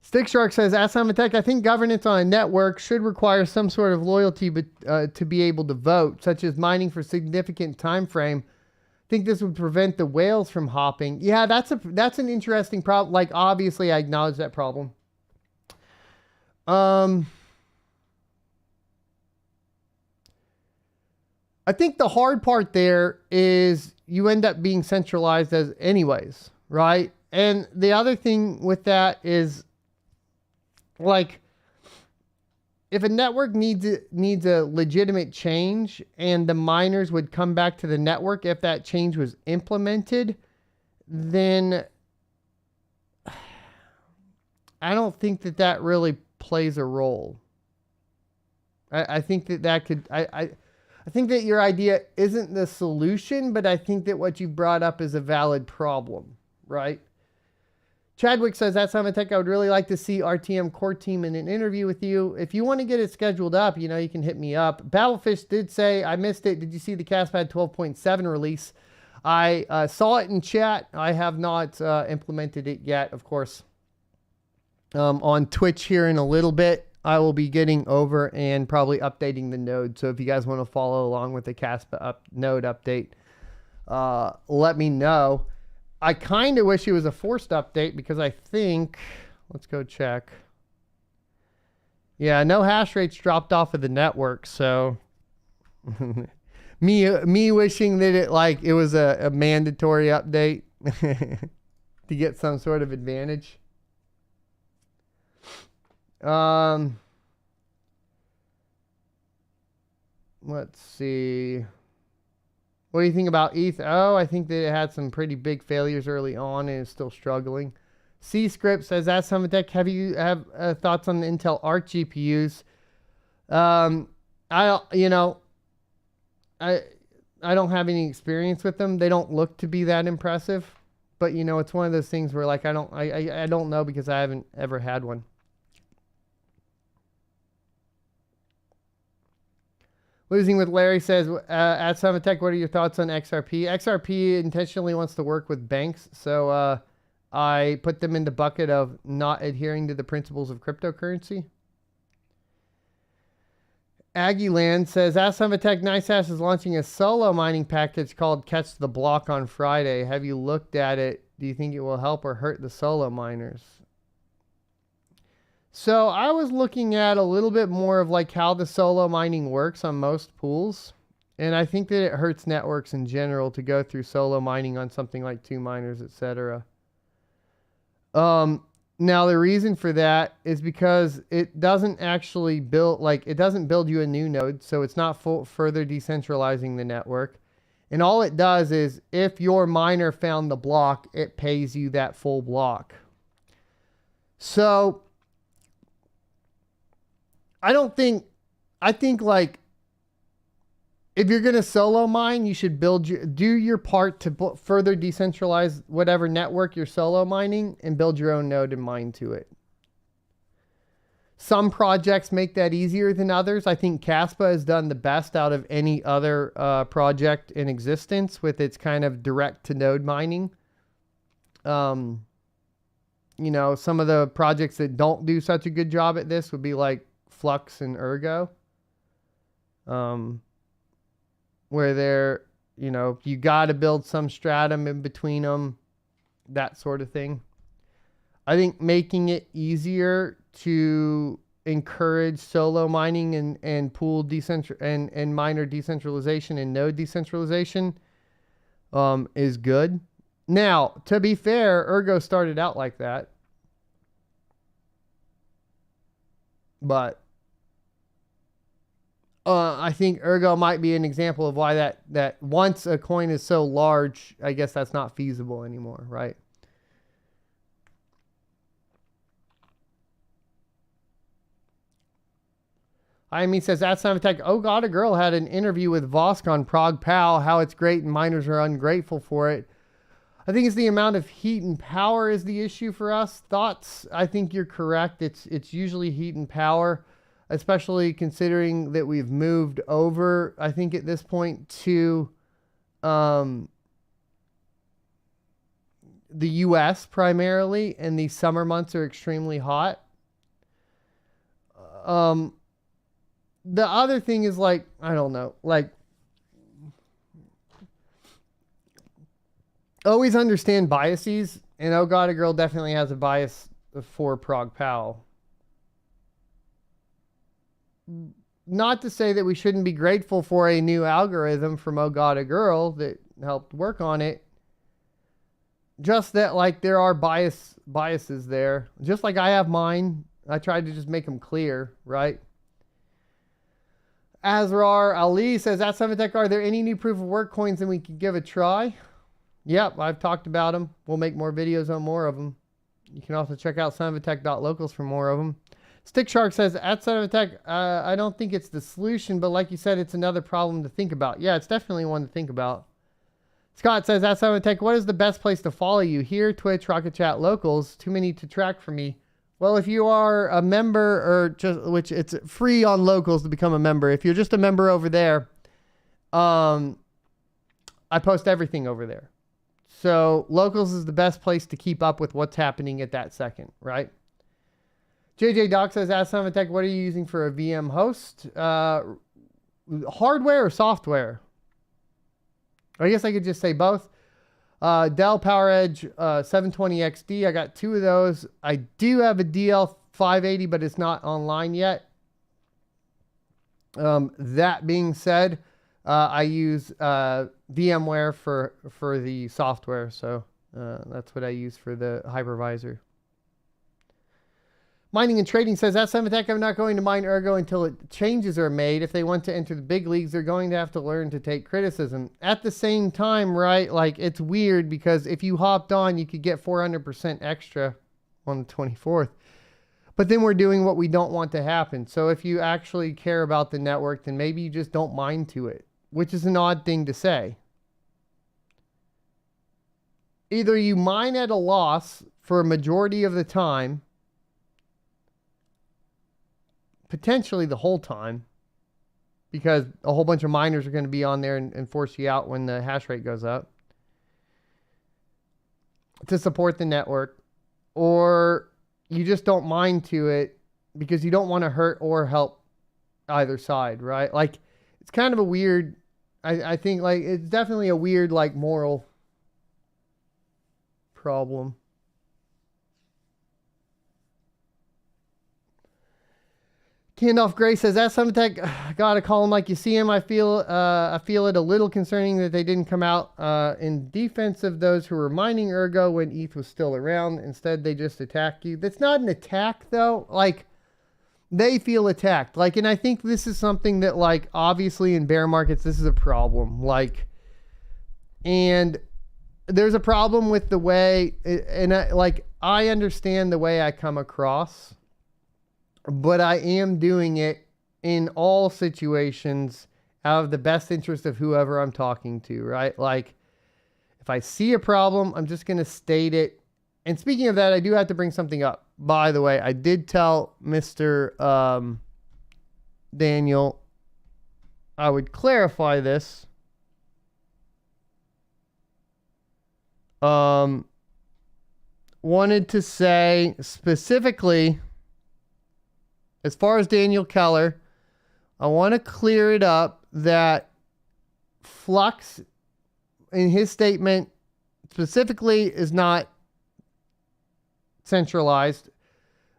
Stick Shark says, ask Simon Tech, I think governance on a network should require some sort of loyalty to be able to vote, such as mining for significant time frame. I think this would prevent the whales from hopping. Yeah, that's an interesting problem. Like, obviously, I acknowledge that problem. I think the hard part there is you end up being centralized as anyways, right? And the other thing with that is, like, if a network needs a legitimate change and the miners would come back to the network if that change was implemented, then I don't think that really plays a role. I think that could, I think that your idea isn't the solution, but I think that what you brought up is a valid problem, right? Chadwick says, that's Simon Tech. I would really like to see RTM core team in an interview with you. If you want to get it scheduled up, you know, you can hit me up. Battlefish did say, I missed it. Did you see the CastPad 12.7 release? I saw it in chat. I have not implemented it yet, of course. On Twitch here in a little bit, I will be getting over and probably updating the node. So if you guys want to follow along with the CastPad node update, let me know. I kind of wish it was a forced update because I think, let's go check. Yeah, no hash rates dropped off of the network. So me wishing that it was a mandatory update to get some sort of advantage. Let's see. What do you think about ETH? Oh, I think that it had some pretty big failures early on and is still struggling. C-Script says, that's Simon Tech. Have you thoughts on the Intel Arc GPUs? I don't have any experience with them. They don't look to be that impressive, but you know, it's one of those things where like I don't know because I haven't ever had one. Losing with Larry says, at Summit Tech, what are your thoughts on XRP? XRP intentionally wants to work with banks, so I put them in the bucket of not adhering to the principles of cryptocurrency. Aggieland says, Ask Tech NiceHash is launching a solo mining package called Catch the Block on Friday. Have you looked at it? Do you think it will help or hurt the solo miners? So I was looking at a little bit more of like how the solo mining works on most pools. And I think that it hurts networks in general to go through solo mining on something like 2 miners, etc. Now the reason for that is because it doesn't actually build, like it doesn't build you a new node. So it's not further decentralizing the network. And all it does is if your miner found the block, it pays you that full block. So I think like if you're going to solo mine, you should do your part to further decentralize whatever network you're solo mining and build your own node and mine to it. Some projects make that easier than others. I think Caspa has done the best out of any other project in existence with its kind of direct to node mining. You know, some of the projects that don't do such a good job at this would be like Flux and Ergo. Where they're, you know, you got to build some stratum in between them, that sort of thing. I think making it easier to encourage solo mining and pool and miner decentralization and node decentralization is good. Now, to be fair, Ergo started out like that. But I think Ergo might be an example of why that once a coin is so large, I guess that's not feasible anymore, right? IME says, at Tech, oh god, a girl had an interview with Vosk on Prog Pal, how it's great and miners are ungrateful for it. I think it's the amount of heat and power is the issue for us. Thoughts? I think you're correct. It's usually heat and power, especially considering that we've moved over, I think at this point, to the US primarily, and these summer months are extremely hot. The other thing is like, I don't know, like, always understand biases, and oh god, a girl definitely has a bias for Prog Pal. Not to say that we shouldn't be grateful for a new algorithm from Oh God, a Girl that helped work on it. Just that, like, there are biases there. Just like I have mine. I tried to just make them clear, right? Azrar Ali says, at Tech, are there any new proof of work coins that we could give a try? Yep, I've talked about them. We'll make more videos on more of them. You can also check out sonofatech.locals for more of them. Stick Shark says, at Tech, I don't think it's the solution, but like you said, it's another problem to think about. Yeah, it's definitely one to think about. Scott says, at Tech, what is the best place to follow you? Here, Twitch, Rocket Chat, Locals. Too many to track for me. Well, if you are a member, or just, which it's free on Locals to become a member. If you're just a member over there, I post everything over there. So Locals is the best place to keep up with what's happening at that second, right? JJ Doc says, ask Tech, what are you using for a VM host? Hardware or software? I guess I could just say both. Dell PowerEdge 720XD. I got 2 of those. I do have a DL580, but it's not online yet. That being said, I use VMware for the software. So that's what I use for the hypervisor. Mining and Trading says, at Tech, I'm not going to mine Ergo until changes are made. If they want to enter the big leagues, they're going to have to learn to take criticism. At the same time, right, like, it's weird because if you hopped on, you could get 400% extra on the 24th. But then we're doing what we don't want to happen. So if you actually care about the network, then maybe you just don't mine to it, which is an odd thing to say. Either you mine at a loss for a majority of the time, potentially the whole time, because a whole bunch of miners are going to be on there and force you out when the hash rate goes up. to support the network, or you just don't mind to it because you don't want to hurt or help either side, right? Like, it's kind of a weird, I think, like, it's definitely a weird, like, moral problem. Gandalf Gray says, that's something that gotta call him like you see him. I feel it a little concerning that they didn't come out in defense of those who were mining Ergo when ETH was still around. Instead, they just attack you. That's not an attack, though. Like, they feel attacked. Like, and I think this is something that, like, obviously in bear markets, this is a problem. Like, and there's a problem with the way, and I understand the way I come across, but I am doing it in all situations out of the best interest of whoever I'm talking to, right? Like, if I see a problem, I'm just going to state it. And speaking of that, I do have to bring something up. By the way, I did tell Mr. Daniel I would clarify this. Wanted to say specifically, as far as Daniel Keller, I want to clear it up that Flux, in his statement, specifically is not centralized.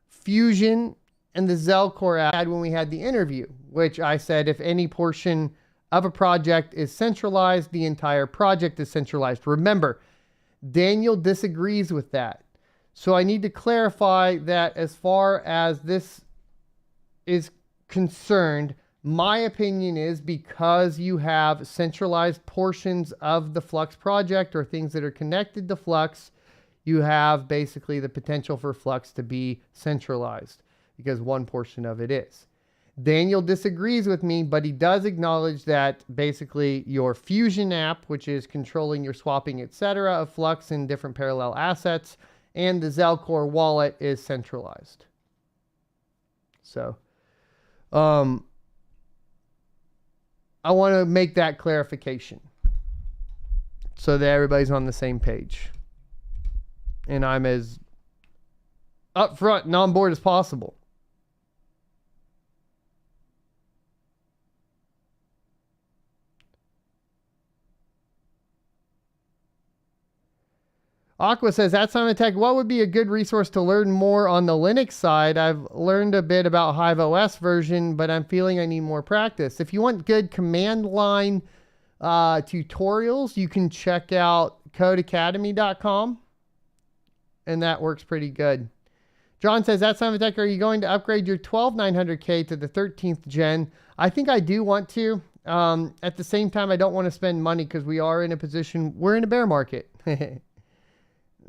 Fusion and the ZIL core had when we had the interview, which I said if any portion of a project is centralized, the entire project is centralized. Remember, Daniel disagrees with that. So I need to clarify that as far as this is concerned, my opinion is because you have centralized portions of the Flux project or things that are connected to Flux, you have basically the potential for Flux to be centralized because one portion of it is. Daniel disagrees with me, but he does acknowledge that basically your Fusion app, which is controlling your swapping, etc., of Flux and different parallel assets, and the ZIL core wallet is centralized. So, I want to make that clarification so that everybody's on the same page. And I'm as upfront and on board as possible. Aqua says, at Simon Tech, what would be a good resource to learn more on the Linux side? I've learned a bit about Hive OS version, but I'm feeling I need more practice. If you want good command line tutorials, you can check out codeacademy.com, and that works pretty good. John says, at Simon Tech, are you going to upgrade your 12900K to the 13th gen? I think I do want to. At the same time, I don't want to spend money because we are in a position, we're in a bear market.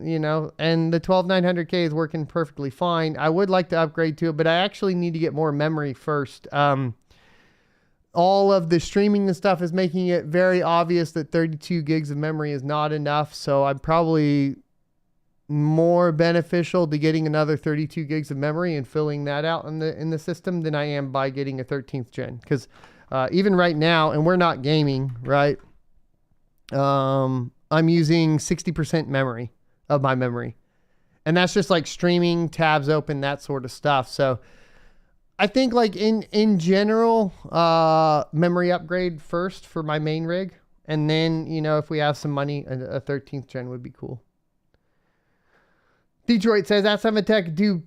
You know, and the 12900K is working perfectly fine. I would like to upgrade to it, but I actually need to get more memory first. All of the streaming and stuff is making it very obvious that 32 gigs of memory is not enough. So I'm probably more beneficial to getting another 32 gigs of memory and filling that out in the system than I am by getting a 13th gen. Because even right now, and we're not gaming, right? I'm using 60% memory of my memory. And that's just like streaming, tabs open, that sort of stuff. So I think like in general, memory upgrade first for my main rig. And then, you know, if we have some money, a 13th gen would be cool. Detroit says, at Summit Tech, do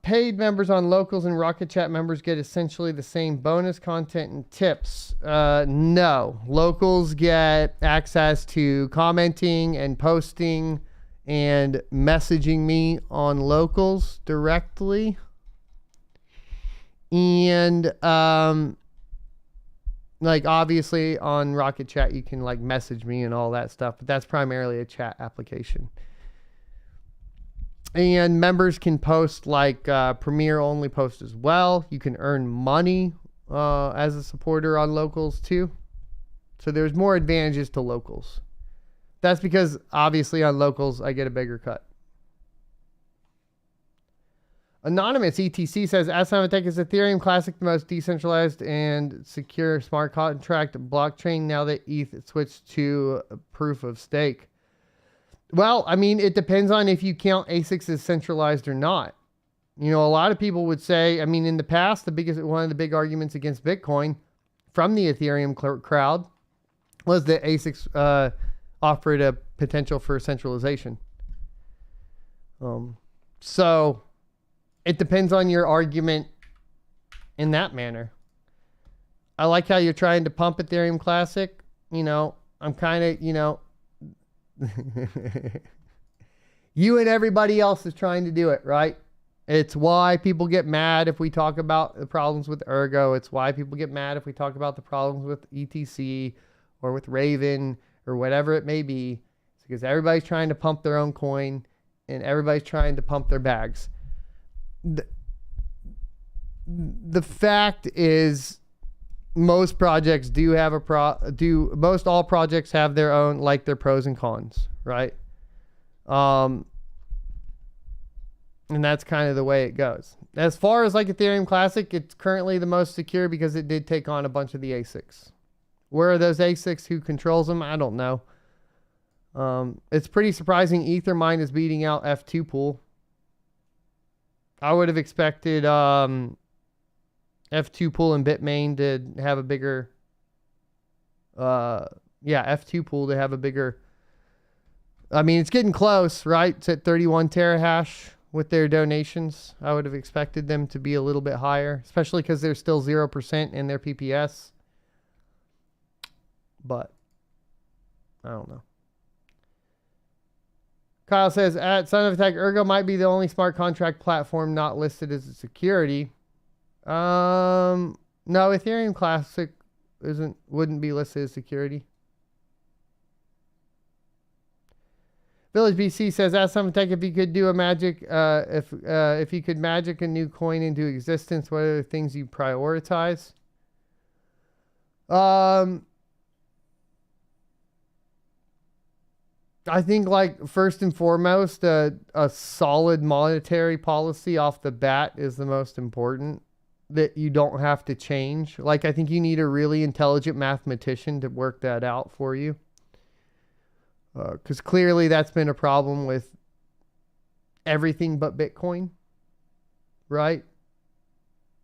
paid members on locals and Rocket Chat members get essentially the same bonus content and tips? No. Locals get access to commenting and posting and messaging me on locals directly. And like obviously on Rocket Chat, you can like message me and all that stuff, but that's primarily a chat application. And members can post like Premier only post as well. You can earn money as a supporter on locals too. So there's more advantages to locals. That's because obviously on locals, I get a bigger cut. Anonymous ETC says, as Simon Tech, is Ethereum Classic the most decentralized and secure smart contract blockchain now that ETH switched to proof of stake? Well, I mean, it depends on if you count ASICs as centralized or not. You know, a lot of people would say, I mean, in the past, one of the big arguments against Bitcoin from the Ethereum crowd was that ASICs offered a potential for centralization. So it depends on your argument in that manner. I like how you're trying to pump Ethereum Classic. You know, I'm kind of, you know, you and everybody else is trying to do it, right? It's why people get mad if we talk about the problems with Ergo. It's why people get mad if we talk about the problems with ETC or with Raven or whatever it may be. It's because everybody's trying to pump their own coin and everybody's trying to pump their bags. The fact is, most projects do have most all projects have their own, like, their pros and cons, right? And that's kind of the way it goes. As far as like Ethereum Classic, it's currently the most secure because it did take on a bunch of the ASICs. Where are those ASICs? Who controls them? I don't know. It's pretty surprising Ethermine is beating out F2 pool. I would have expected F2 pool and Bitmain to have a bigger, F2 pool to have a bigger, I mean, it's getting close, right? It's at 31 terahash with their donations. I would have expected them to be a little bit higher, especially because they're still 0% in their PPS. But I don't know. Kyle says, at Son of Attack, Ergo might be the only smart contract platform not listed as a security. No, Ethereum Classic wouldn't be listed as security. Village BC says, ask Son of Attack if you could do a magic, if you could magic a new coin into existence, what are the things you prioritize? I think, like, first and foremost, a solid monetary policy off the bat is the most important, that you don't have to change. Like, I think you need a really intelligent mathematician to work that out for you. Because clearly that's been a problem with everything but Bitcoin, right?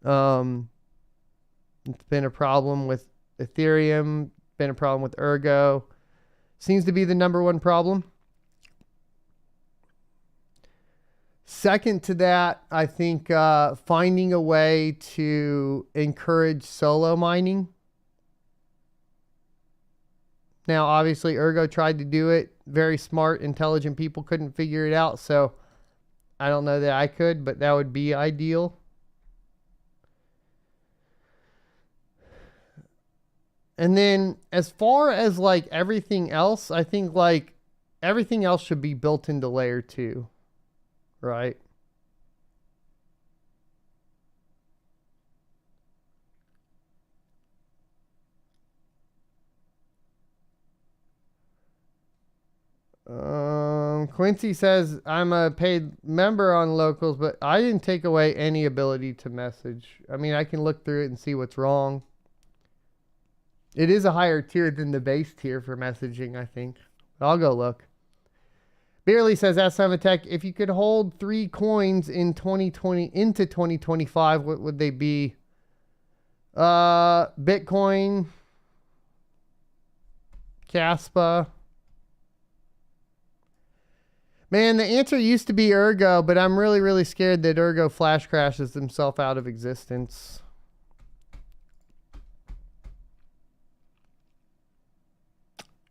It's been a problem with Ethereum, been a problem with Ergo. Seems to be the number one problem. Second to that, I think finding a way to encourage solo mining. Now, obviously, Ergo tried to do it. Very smart, intelligent people couldn't figure it out. So I don't know that I could, but that would be ideal. And then as far as like everything else, I think like everything else should be built into layer 2, right? Quincy says, I'm a paid member on Locals, but I didn't take away any ability to message. I mean, I can look through it and see what's wrong. It is a higher tier than the base tier for messaging, I think. I'll go look. Beerly says, ask Son of Tech, if you could hold 3 coins in 2020 into 2025, what would they be? Bitcoin, Caspa. Man, the answer used to be Ergo, but I'm really, really scared that Ergo flash crashes himself out of existence.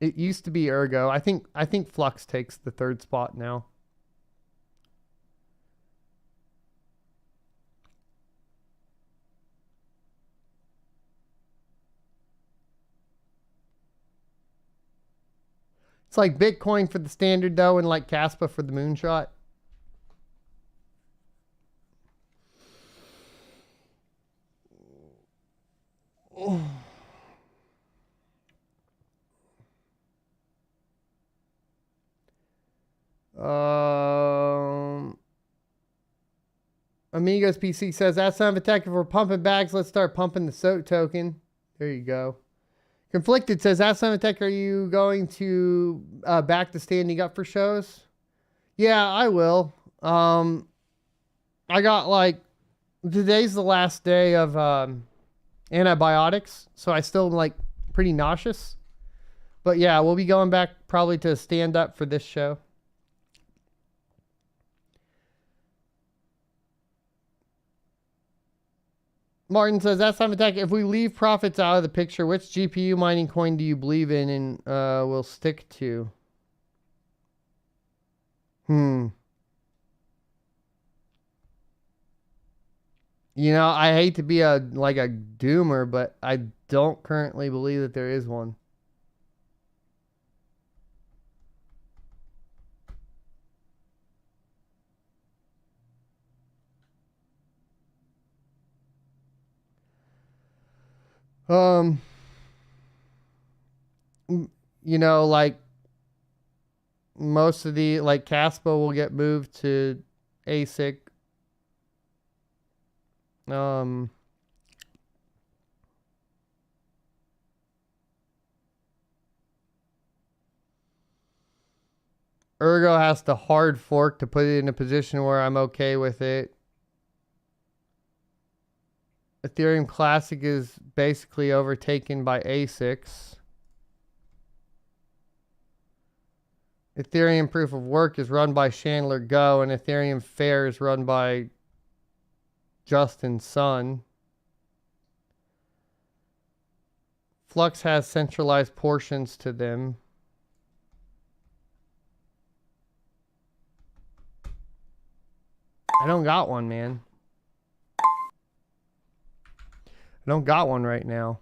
It used to be Ergo. I think Flux takes the 3rd spot now. It's like Bitcoin for the standard though, and like Caspa for the moonshot. Amigos PC says, that's Son of Attack. If we're pumping bags, let's start pumping the SOAK token. There you go. Conflicted says, Ask Simon Tech, are you going to back to standing up for shows? Yeah, I will. I got like, today's the last day of antibiotics, so I still am like pretty nauseous. But yeah, we'll be going back probably to stand up for this show. Martin says, that's Simon Tech. If we leave profits out of the picture, which GPU mining coin do you believe in and will stick to? You know, I hate to be a doomer, but I don't currently believe that there is one. You know, like most of the Caspa will get moved to ASIC. Ergo has to hard fork to put it in a position where I'm okay with it. Ethereum Classic is basically overtaken by ASICs. Ethereum Proof of Work is run by Chandler Go, and Ethereum Fair is run by Justin Sun. Flux has centralized portions to them. I don't got one, man. I don't got one right now.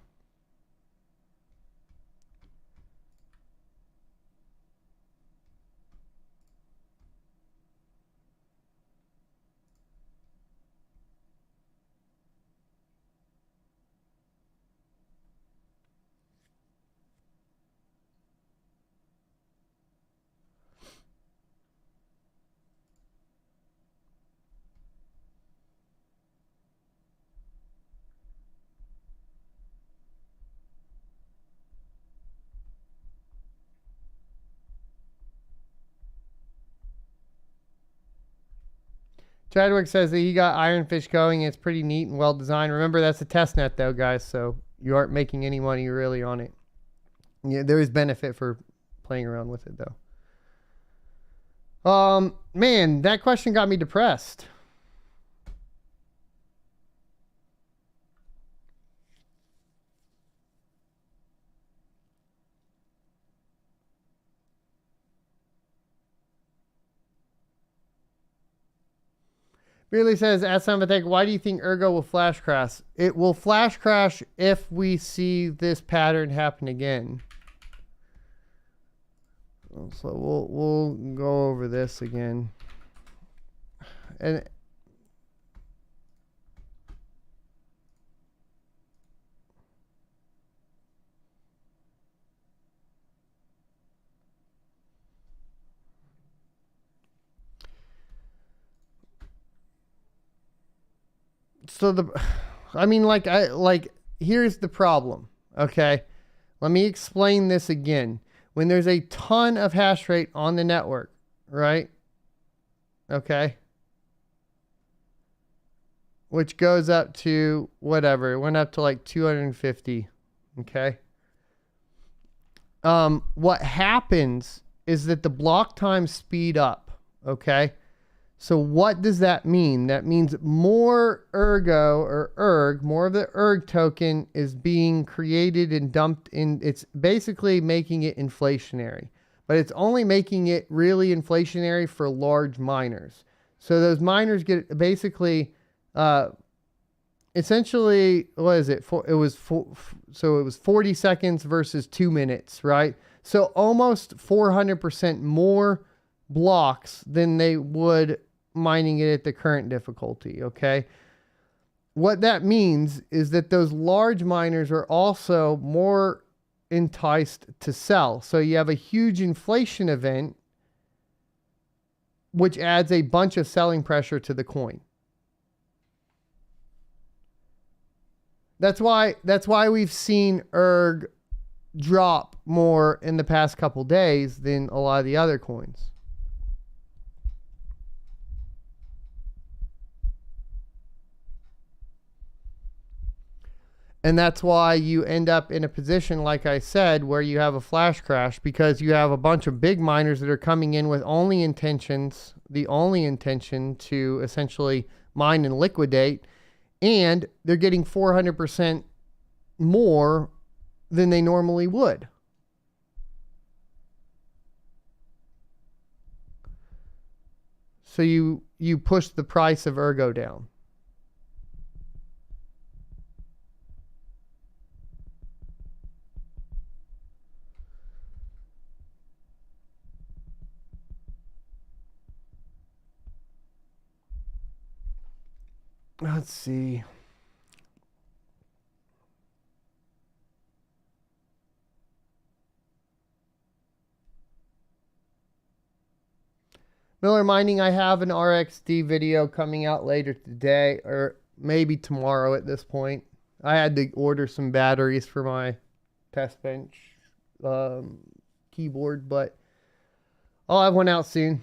Chadwick says that he got Ironfish going. It's pretty neat and well designed. Remember, that's a test net though, guys, so you aren't making any money really on it. Yeah, there is benefit for playing around with it though. Man, that question got me depressed. Really says, ask Samatek, why do you think Ergo will flash crash? It will flash crash if we see this pattern happen again. So we'll go over this again. And so here's the problem, okay? Let me explain this again. When there's a ton of hash rate on the network, right? Okay. Which goes up to whatever. It went up to like 250, okay? What happens is that the block times speed up, okay? So what does that mean? That means more Ergo or Erg, more of the Erg token is being created and dumped in. It's basically making it inflationary, but it's only making it really inflationary for large miners. So those miners get basically, essentially, what is it? So it was 40 seconds versus 2 minutes, right? So almost 400% more blocks than they would mining it at the current difficulty, okay? What that means is that those large miners are also more enticed to sell. So you have a huge inflation event, which adds a bunch of selling pressure to the coin. That's why we've seen Erg drop more in the past couple days than a lot of the other coins. And that's why you end up in a position, like I said, where you have a flash crash, because you have a bunch of big miners that are coming in with the only intention to essentially mine and liquidate, and they're getting 400% more than they normally would. So you push the price of Ergo down. Let's see. Miller Mining, I have an RXD video coming out later today, or maybe tomorrow at this point. I had to order some batteries for my test bench keyboard, but I'll have one out soon.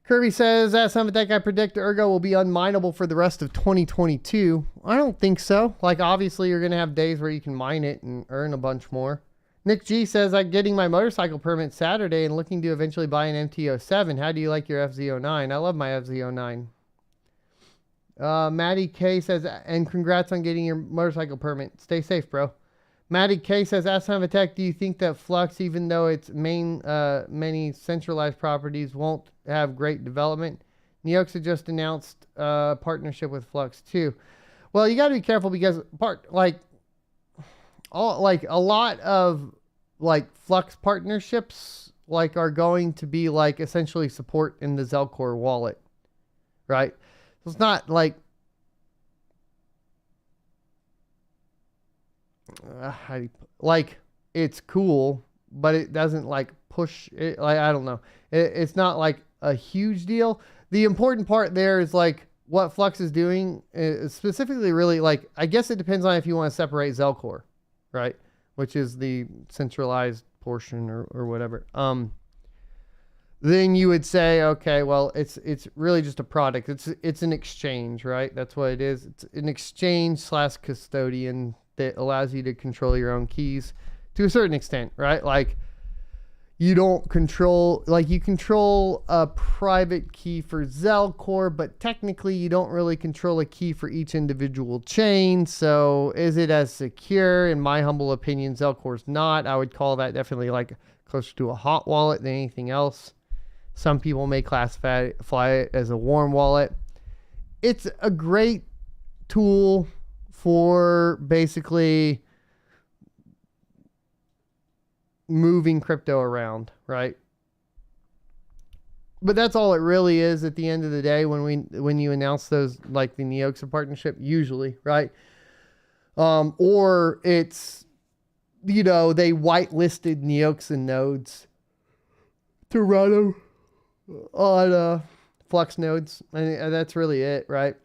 Kirby says, as some tech, I predict Ergo will be unmineable for the rest of 2022. I don't think so. Like, obviously, you're going to have days where you can mine it and earn a bunch more. Nick G says, I'm getting my motorcycle permit Saturday and looking to eventually buy an MT-07. How do you like your FZ09? I love my FZ09. Maddie K says, and congrats on getting your motorcycle permit. Stay safe, bro. Maddie K says, ask Time Attack, do you think that Flux, even though its many centralized properties won't have great development? Neox just announced a partnership with Flux too. Well, you got to be careful because a lot of Flux partnerships are going to be essentially support in the ZIL Core wallet, right? So it's not it's cool, but it doesn't push it. I don't know. It's not a huge deal. The important part there is what Flux is doing is specifically really I guess it depends on if you want to separate ZIL Core, right? Which is the centralized portion or whatever. Then you would say, okay, well, it's really just a product. It's an exchange, right? That's what it is. It's an exchange / custodian that allows you to control your own keys to a certain extent, right? You don't control, you control a private key for ZIL Core, but technically you don't really control a key for each individual chain. So is it as secure? In my humble opinion, ZIL Core is not. I would call that definitely closer to a hot wallet than anything else. Some people may classify it as a warm wallet. It's a great tool for basically moving crypto around, right? But that's all it really is at the end of the day when you announce those, the Neoxa partnership, usually, right? Or it's, they whitelisted Neoxa nodes to run them on Flux nodes, and that's really it, right?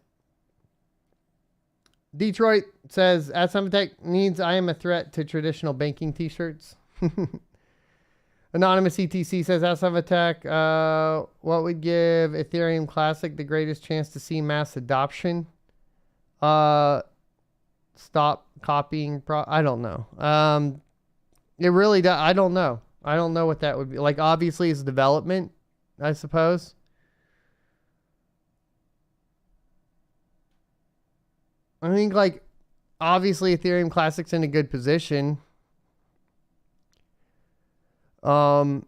Detroit says, Asamtech needs I am a threat to traditional banking t-shirts. Anonymous ETC says, Asamtech, what would give Ethereum Classic the greatest chance to see mass adoption? Stop copying. I don't know. It really does. I don't know. I don't know what that would be. Obviously, it's development, I suppose. I think, obviously, Ethereum Classic's in a good position. I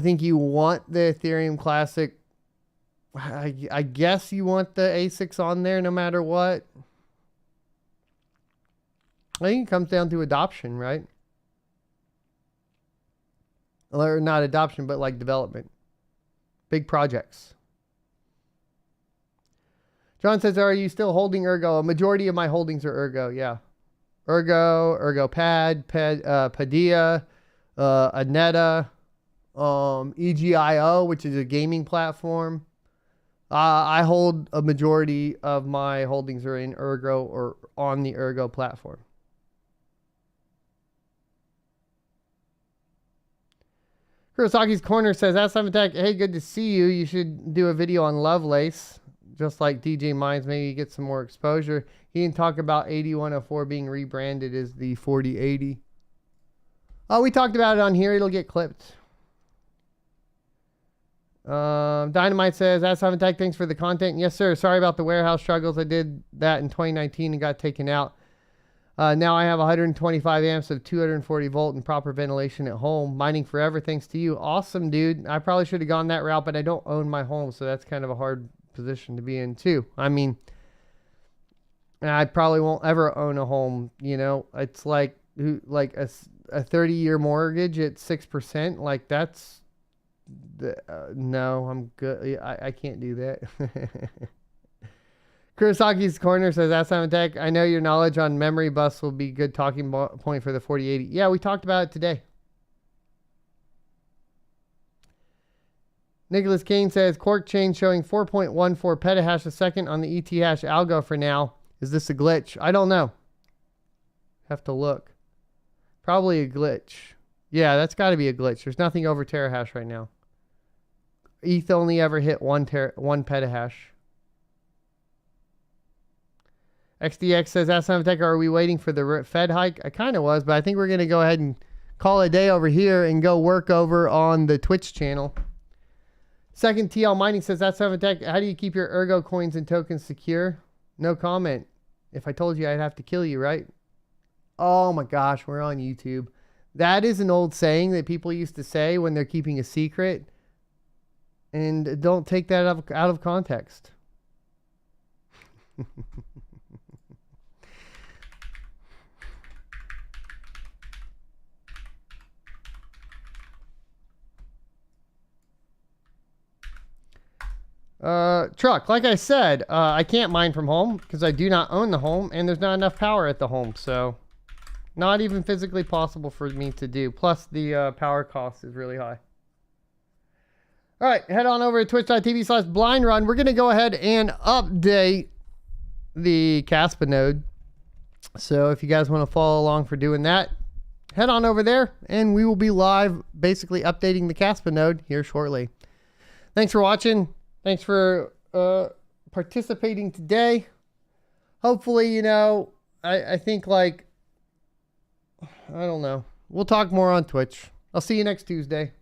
think you want the Ethereum Classic. I guess you want the ASICs on there no matter what. I think it comes down to adoption, right? Or not adoption, but development. Big projects. John says, are you still holding Ergo? A majority of my holdings are Ergo, yeah. Ergo Pad, Padilla, Aneta, EGIO, which is a gaming platform. I hold a majority of my holdings are in Ergo or on the Ergo platform. Kurosaki's Corner says, S7 Tech, hey, good to see you. You should do a video on Lovelace, just like DJ Mines, maybe get some more exposure. He didn't talk about 8104 being rebranded as the 4080. Oh, we talked about it on here. It'll get clipped. Dynamite says, S7 Tech, thanks for the content. Yes, sir. Sorry about the warehouse struggles. I did that in 2019 and got taken out. Now I have 125 amps of 240 volt and proper ventilation at home. Mining forever, thanks to you. Awesome, dude. I probably should have gone that route, but I don't own my home, so that's kind of a hard position to be in, too. I mean, I probably won't ever own a home, you know. It's like a 30-year mortgage at 6%. Like, that's... no, I'm good. I can't do that. Kurosaki's Corner says, S7 Tech, I know your knowledge on memory bus will be good talking point for the 4080. Yeah, we talked about it today. Nicholas Kane says, Quark chain showing 4.14 petahash a second on the ETH hash algo for now. Is this a glitch? I don't know. Have to look. Probably a glitch. Yeah, that's got to be a glitch. There's nothing over terahash right now. ETH only ever hit 1 petahash. XDX says, S7 Tech, are we waiting for the Fed hike? I kind of was, but I think we're going to go ahead and call it a day over here and go work over on the Twitch channel. Second TL Mining says, S7 Tech, how do you keep your Ergo coins and tokens secure? No comment. If I told you, I'd have to kill you, right? Oh my gosh, we're on YouTube. That is an old saying that people used to say when they're keeping a secret. And don't take that out of context. Truck, like I said, I can't mine from home because I do not own the home and there's not enough power at the home. So not even physically possible for me to do. Plus the power cost is really high. All right, head on over to twitch.tv/blindrun. We're going to go ahead and update the Caspa node. So if you guys want to follow along for doing that, head on over there and we will be live basically updating the Caspa node here shortly. Thanks for watching. Thanks for participating today. Hopefully, you know, I think like, I don't know. We'll talk more on Twitch. I'll see you next Tuesday.